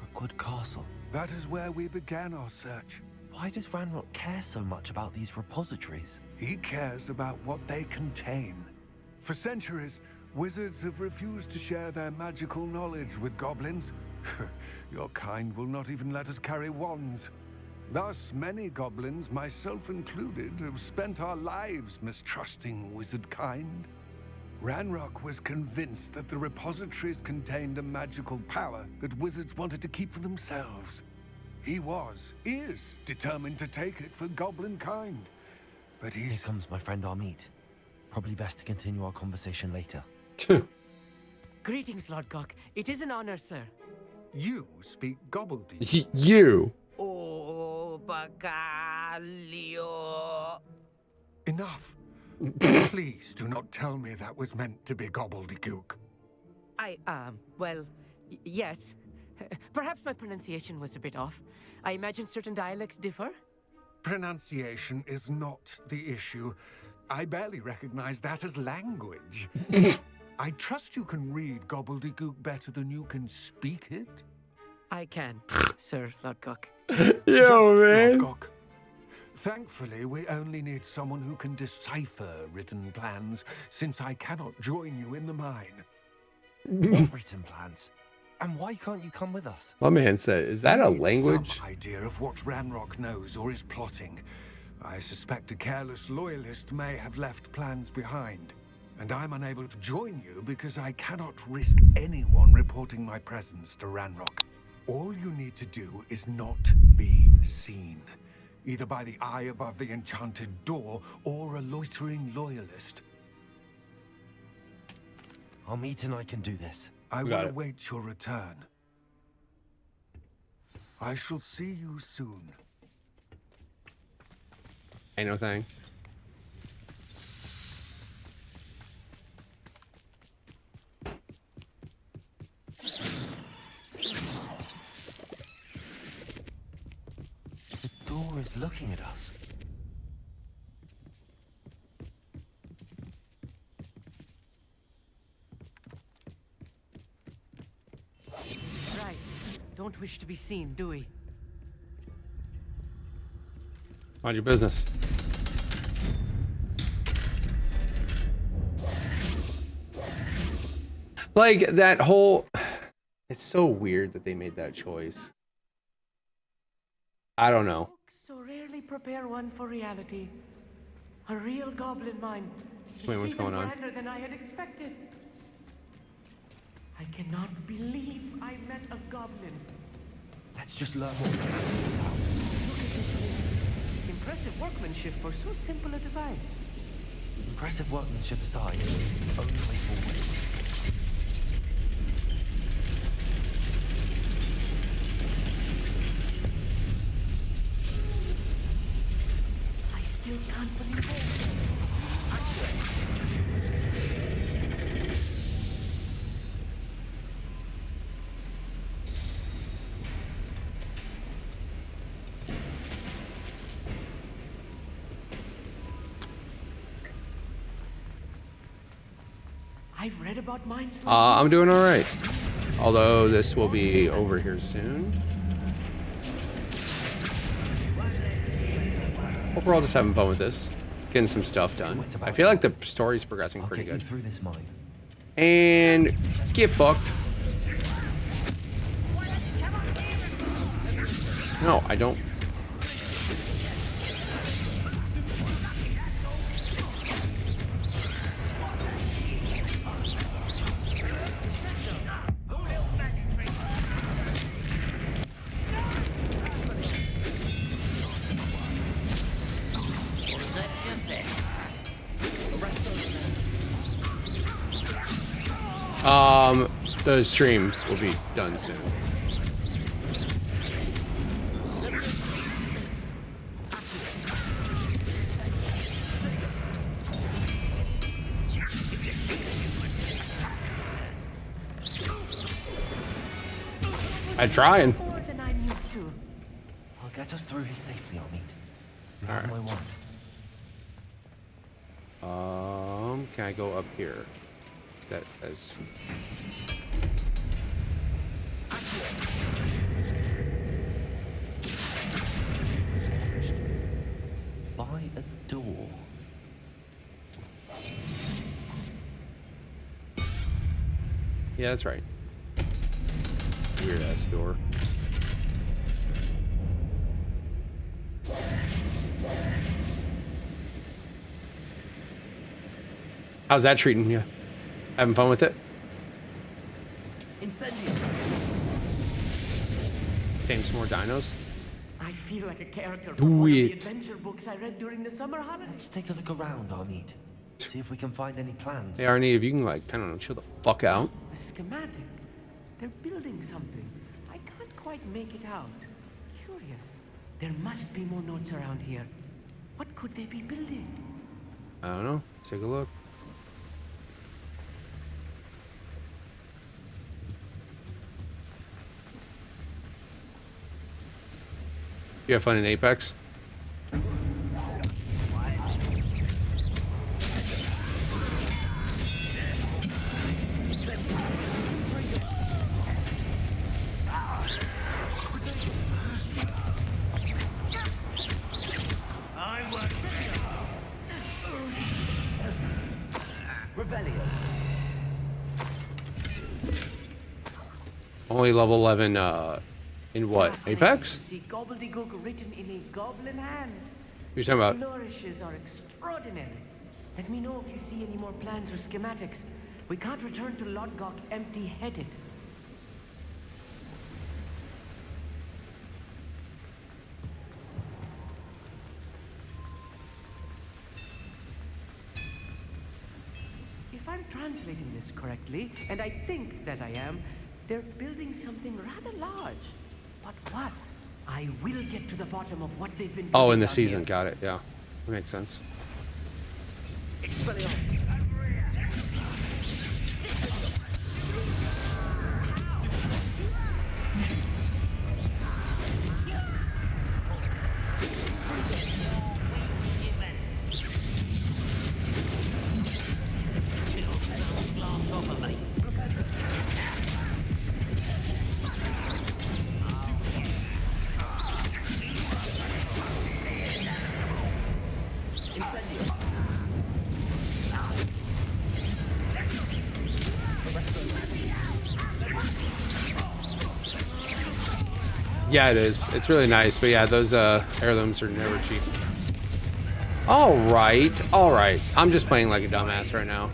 Rookwood Castle? That is where we began our search. Why does Ranrock care so much about these repositories? He cares about what they contain. For centuries, wizards have refused to share their magical knowledge with goblins. Your kind will not even let us carry wands. Thus, many goblins, myself included, have spent our lives mistrusting wizard kind. Ranrock was convinced that the repositories contained a magical power that wizards wanted to keep for themselves. He is determined to take it for goblin kind. But Here comes my friend Amit. Probably best to continue our conversation later. Greetings, Lodgok. It is an honor, sir. You speak gobbledygook. You. Oh, Bagalio. Enough. Please do not tell me that was meant to be gobbledygook. Well, yes. Perhaps my pronunciation was a bit off. I imagine certain dialects differ? Pronunciation is not the issue. I barely recognize that as language. I trust you can read gobbledygook better than you can speak it? I can, Sir Lodgok. Yo, man. Lodgok. Thankfully, we only need someone who can decipher written plans, since I cannot join you in the mine. What written plans? And why can't you come with us? My man said, is that a language? Some idea of what Ranrock knows or is plotting. I suspect a careless loyalist may have left plans behind. And I'm unable to join you because I cannot risk anyone reporting my presence to Ranrock. All you need to do is not be seen. Either by the eye above the enchanted door or a loitering loyalist. Amit and I can do this. I will await your return. I shall see you soon. Ain't no thing. The door is looking at us. Right. Don't wish to be seen, do we? Mind your business. Like, that whole... It's so weird that they made that choice. I don't know. So rarely prepare one for reality. A real goblin mine. Wait, what's going on? Grander than I had expected. I cannot believe I met a goblin. Let's just learn what we can and get out. Look at this lid. Impressive workmanship for so simple a device. Impressive workmanship aside, it's the only way forward. I still can't believe it. I've read about mines. I'm doing all right. Although this will be over here soon. Overall, just having fun with this, getting some stuff done. I feel like the story's progressing pretty good. Through this mine. And get fucked. No, I don't. The stream will be done soon. I'm trying. More than I'm used to. I'll get us through here safely, I'll meet. You have my word. Can I go up here? That is. By a door. Yeah, that's right. Weird ass door. How's that treating you? Having fun with it? Incendio. Tame some more dinos? I feel like a character Do from one of the it. adventure books I read during the summer holidays. Let's take a look around, Armid. See if we can find any plans. Hey, Arnie, if you can, like, I don't know, chill the fuck out. A schematic. They're building something. I can't quite make it out. Curious. There must be more notes around here. What could they be building? I don't know. Let's take a look. You have fun in Apex? Only level 11, in what? Apex? See gobbledygook written in a goblin hand. You're talking about? Flourishes are extraordinary. Let me know if you see any more plans or schematics. We can't return to Lodgok empty-headed. If I'm translating this correctly, and I think that I am, they're building something rather large. But what? I will get to the bottom of what they've been doing. Oh, in the down season. here. Got it. Yeah. That makes sense. Yeah, it is. It's really nice, but yeah, those heirlooms are never cheap. All right, all right. I'm just playing like a dumbass right now.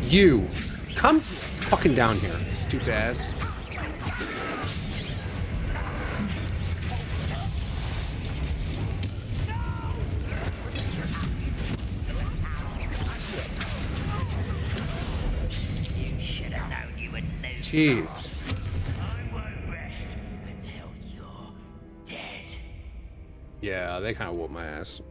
You, come fucking down here, stupid ass. Jeez. I won't rest until you're dead. Yeah, they kind of whooped my ass.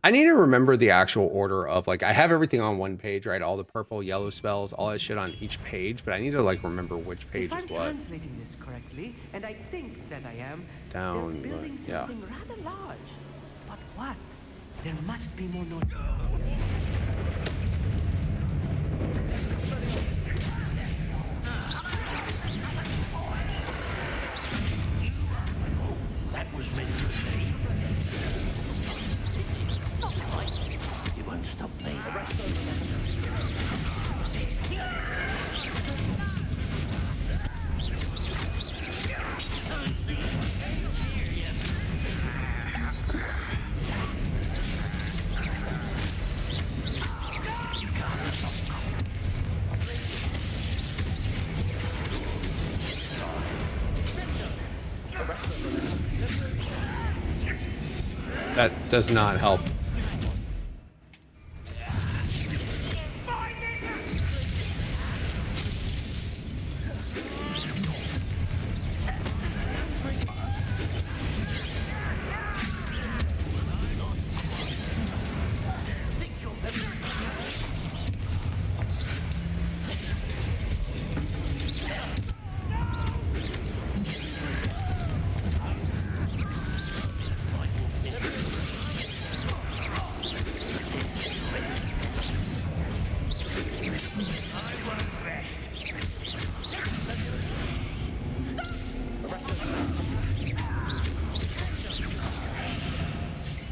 I need to remember the actual order of, like, I have everything on one page, right? All the purple, yellow spells, all that shit on each page, but I need to, like, remember which page If is I'm what. translating this correctly, and I think that I am, Down, they're building yeah. something rather large. But what? There must be more notes. That was meant to be. You won't stop me. That does not help.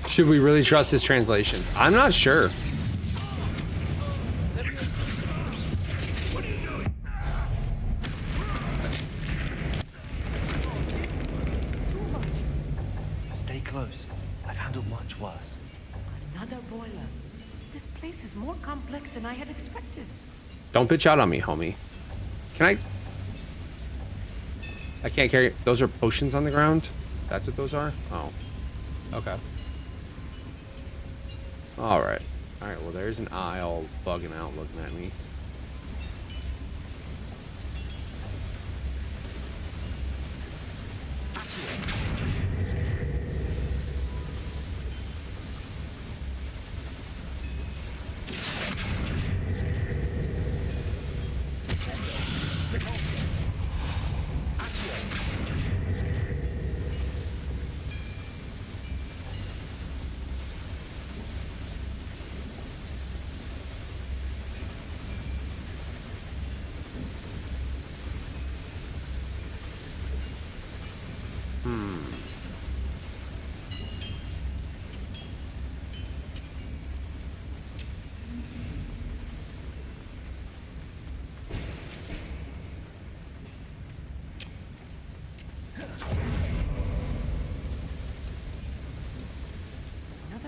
Should we really trust his translations? I'm not sure. Stay close. I've handled much worse. Another boiler. This place is more complex than I had expected. Don't bitch out on me, homie. Can I can't carry. Those are potions on the ground? That's what those are? Oh. Okay. Alright. Alright, well there's an eye all bugging out looking at me.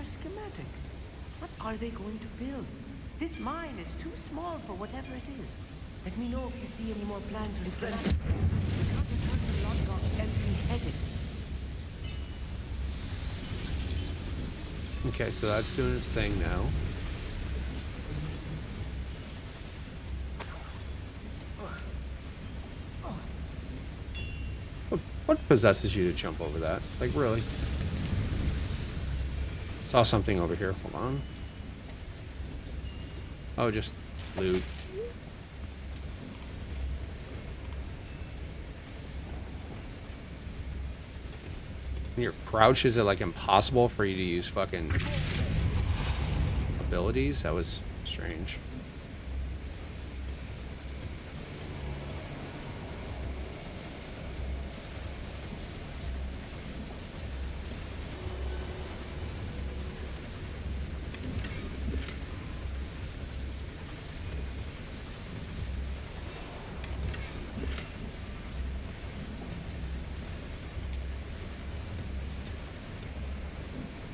Schematic. What are they going to build? This mine is too small for whatever it is. Let me know if you see any more plans or schematics. Empty-headed. Okay, so that's doing its thing now. What possesses you to jump over that? Like, really? Saw something over here. Hold on. Oh, just loot. When you're crouched, is it like impossible for you to use fucking abilities? That was strange.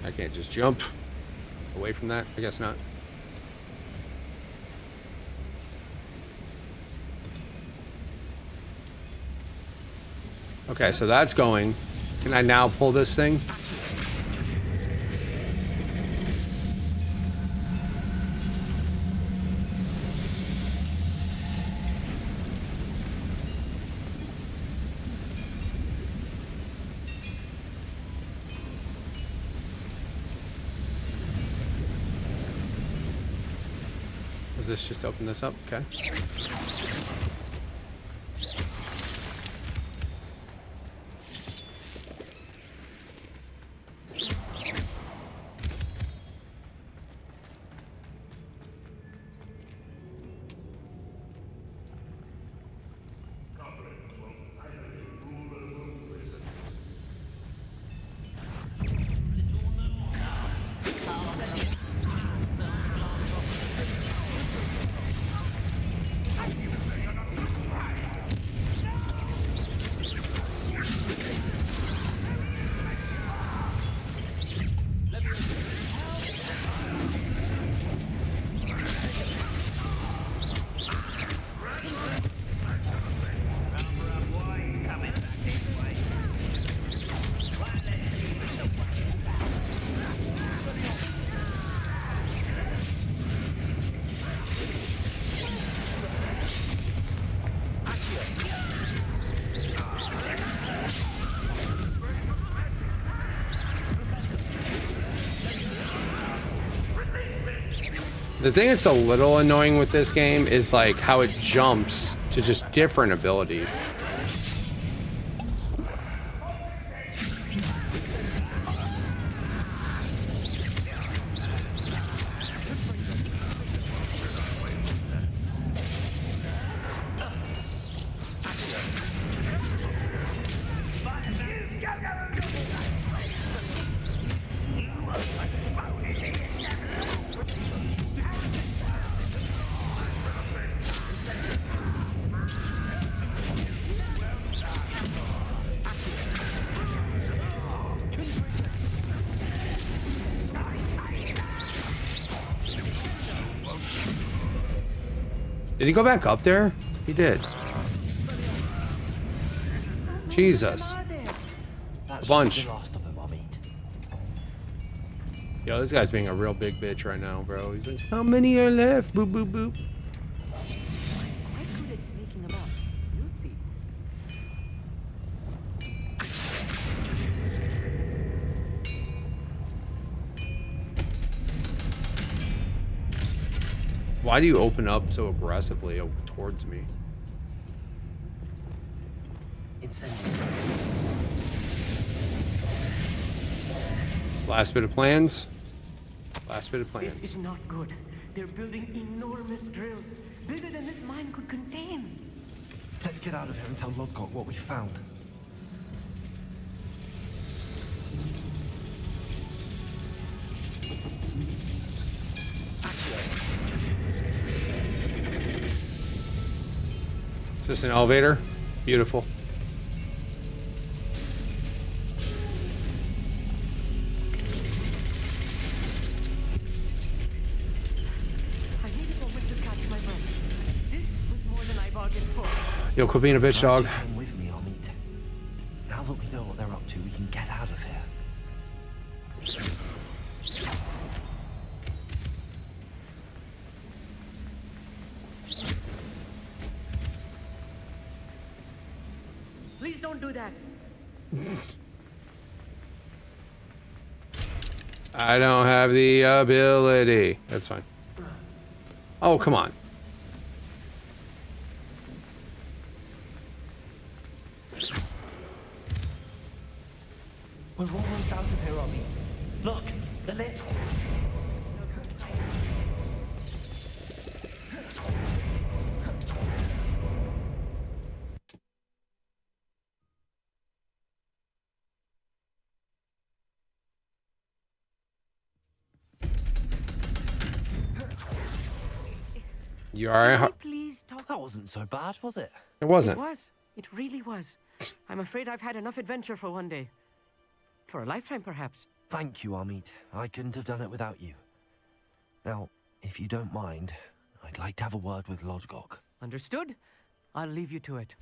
I can't just jump away from that. I guess not. Okay, so that's going. Can I now pull this thing? Does this just open this up? Okay. The thing that's a little annoying with this game is like how it jumps to just different abilities. Did he go back up there? He did. Jesus. A bunch. Yo, this guy's being a real big bitch right now, bro. He's like, how many are left? Boop, boop, boop. Quite good at sneaking about. You'll see. Why do you open up so aggressively towards me? Last bit of plans. Last bit of plans. This is not good. They're building enormous drills, bigger than this mine could contain. Let's get out of here and tell Lodgok what we found. Is this an elevator? Beautiful. I need a moment to catch my breath. This was more than I bargained for. Yo, quit being a bitch, dog. Come with me, Amit. Now that we know what they're up to, we can get out of here. Please don't do that. I don't have the ability. That's fine. Oh, come on. We're almost out of here, Amit. Look, the lift. You alright? Please talk. That wasn't so bad, was it? It wasn't. It was. It really was. I'm afraid I've had enough adventure for one day. For a lifetime, perhaps. Thank you, Amit. I couldn't have done it without you. Now, if you don't mind, I'd like to have a word with Lodgok. Understood? I'll leave you to it.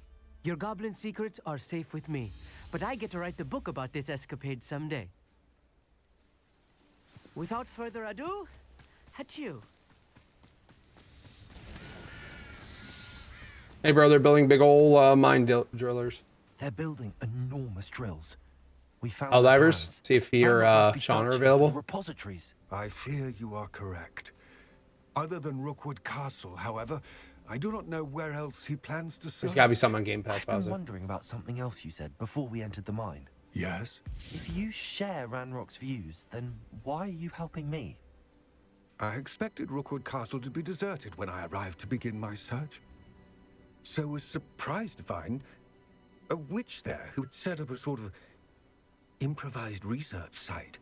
Your goblin secrets are safe with me, but I get to write the book about this escapade someday. Without further ado, adieu. Hey, bro, they're building big ol' mine drillers. They're building enormous drills. We found Divers, see if he or Sean are available. Repositories. I fear you are correct. Other than Rookwood Castle, however, I do not know where else he plans to search. There's gotta be something on Game Pass, I've been Bowser. wondering about something else you said before we entered the mine. Yes? If you share Ranrock's views, then why are you helping me? I expected Rookwood Castle to be deserted when I arrived to begin my search. So was surprised to find a witch there who had set up a sort of improvised research site.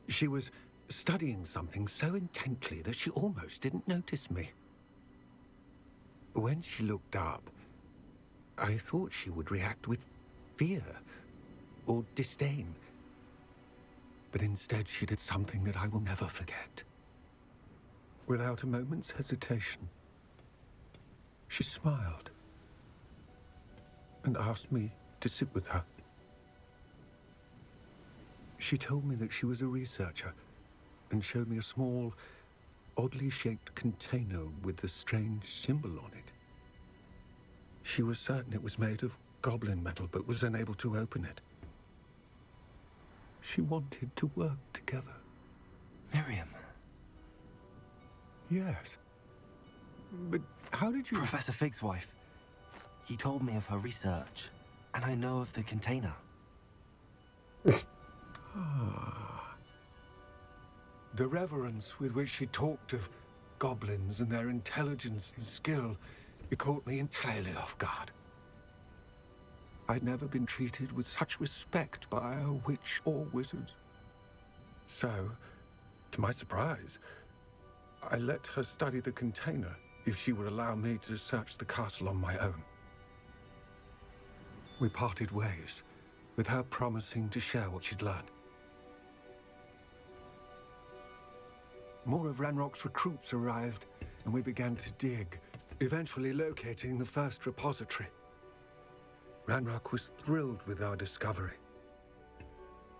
She was studying something so intently that she almost didn't notice me. When she looked up, I thought she would react with fear or disdain. But instead she did something that I will never forget. Without a moment's hesitation, she smiled and asked me to sit with her. She told me that she was a researcher and showed me a small, oddly shaped container with a strange symbol on it. She was certain it was made of goblin metal, but was unable to open it. She wanted to work together. Miriam. Yes. But how did you... Professor Fig's wife. He told me of her research, and I know of the container. The reverence with which she talked of goblins and their intelligence and skill, it caught me entirely off guard. I'd never been treated with such respect by a witch or wizard. So, to my surprise, I let her study the container if she would allow me to search the castle on my own. We parted ways, with her promising to share what she'd learned. More of Ranrock's recruits arrived, and we began to dig, eventually locating the first repository. Ranrock was thrilled with our discovery,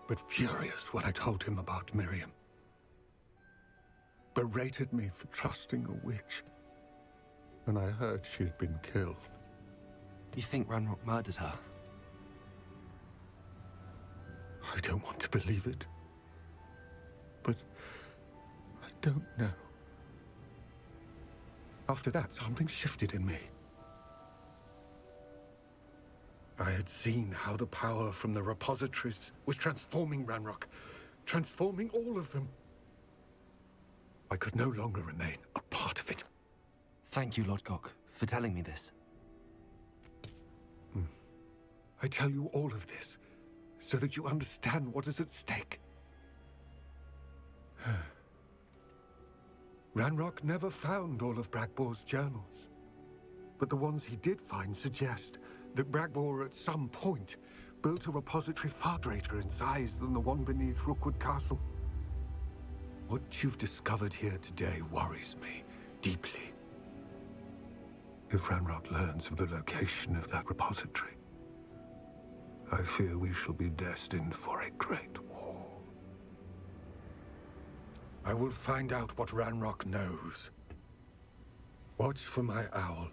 but furious when I told him about Miriam. Berated me for trusting a witch, and I heard she'd been killed. You think Ranrock murdered her? I don't want to believe it, but I don't know. After that, something shifted in me. I had seen how the power from the repositories was transforming Ranrock, transforming all of them. I could no longer remain a part of it. Thank you, Lodgok, for telling me this. I tell you all of this so that you understand what is at stake. Ranrock never found all of Bragbor's journals, but the ones he did find suggest that Bragbor at some point built a repository far greater in size than the one beneath Rookwood Castle. What you've discovered here today worries me deeply. If Ranrock learns of the location of that repository, I fear we shall be destined for a great war. I will find out what Ranrock knows. Watch for my owl.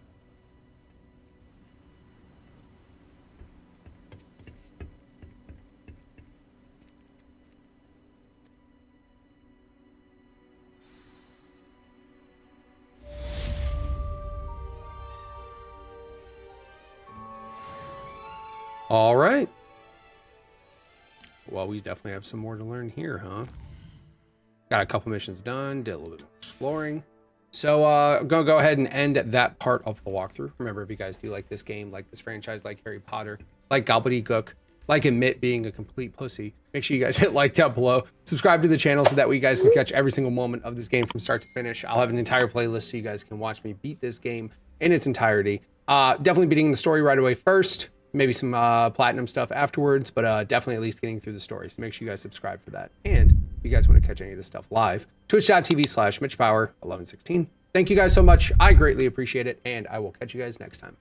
All right. Well, we definitely have some more to learn here, huh? Got a couple missions done, did a little bit more exploring. So I'm going to go ahead and end that part of the walkthrough. Remember, if you guys do like this game, like this franchise, like Harry Potter, like Gobbledygook, like Admit being a complete pussy, make sure you guys hit like down below. Subscribe to the channel so that way you guys can catch every single moment of this game from start to finish. I'll have an entire playlist so you guys can watch me beat this game in its entirety. Definitely beating the story right away first. Maybe some platinum stuff afterwards, but definitely at least getting through the story. So make sure you guys subscribe for that. And if you guys want to catch any of this stuff live, twitch.tv/MitchPower1116. Thank you guys so much. I greatly appreciate it, and I will catch you guys next time.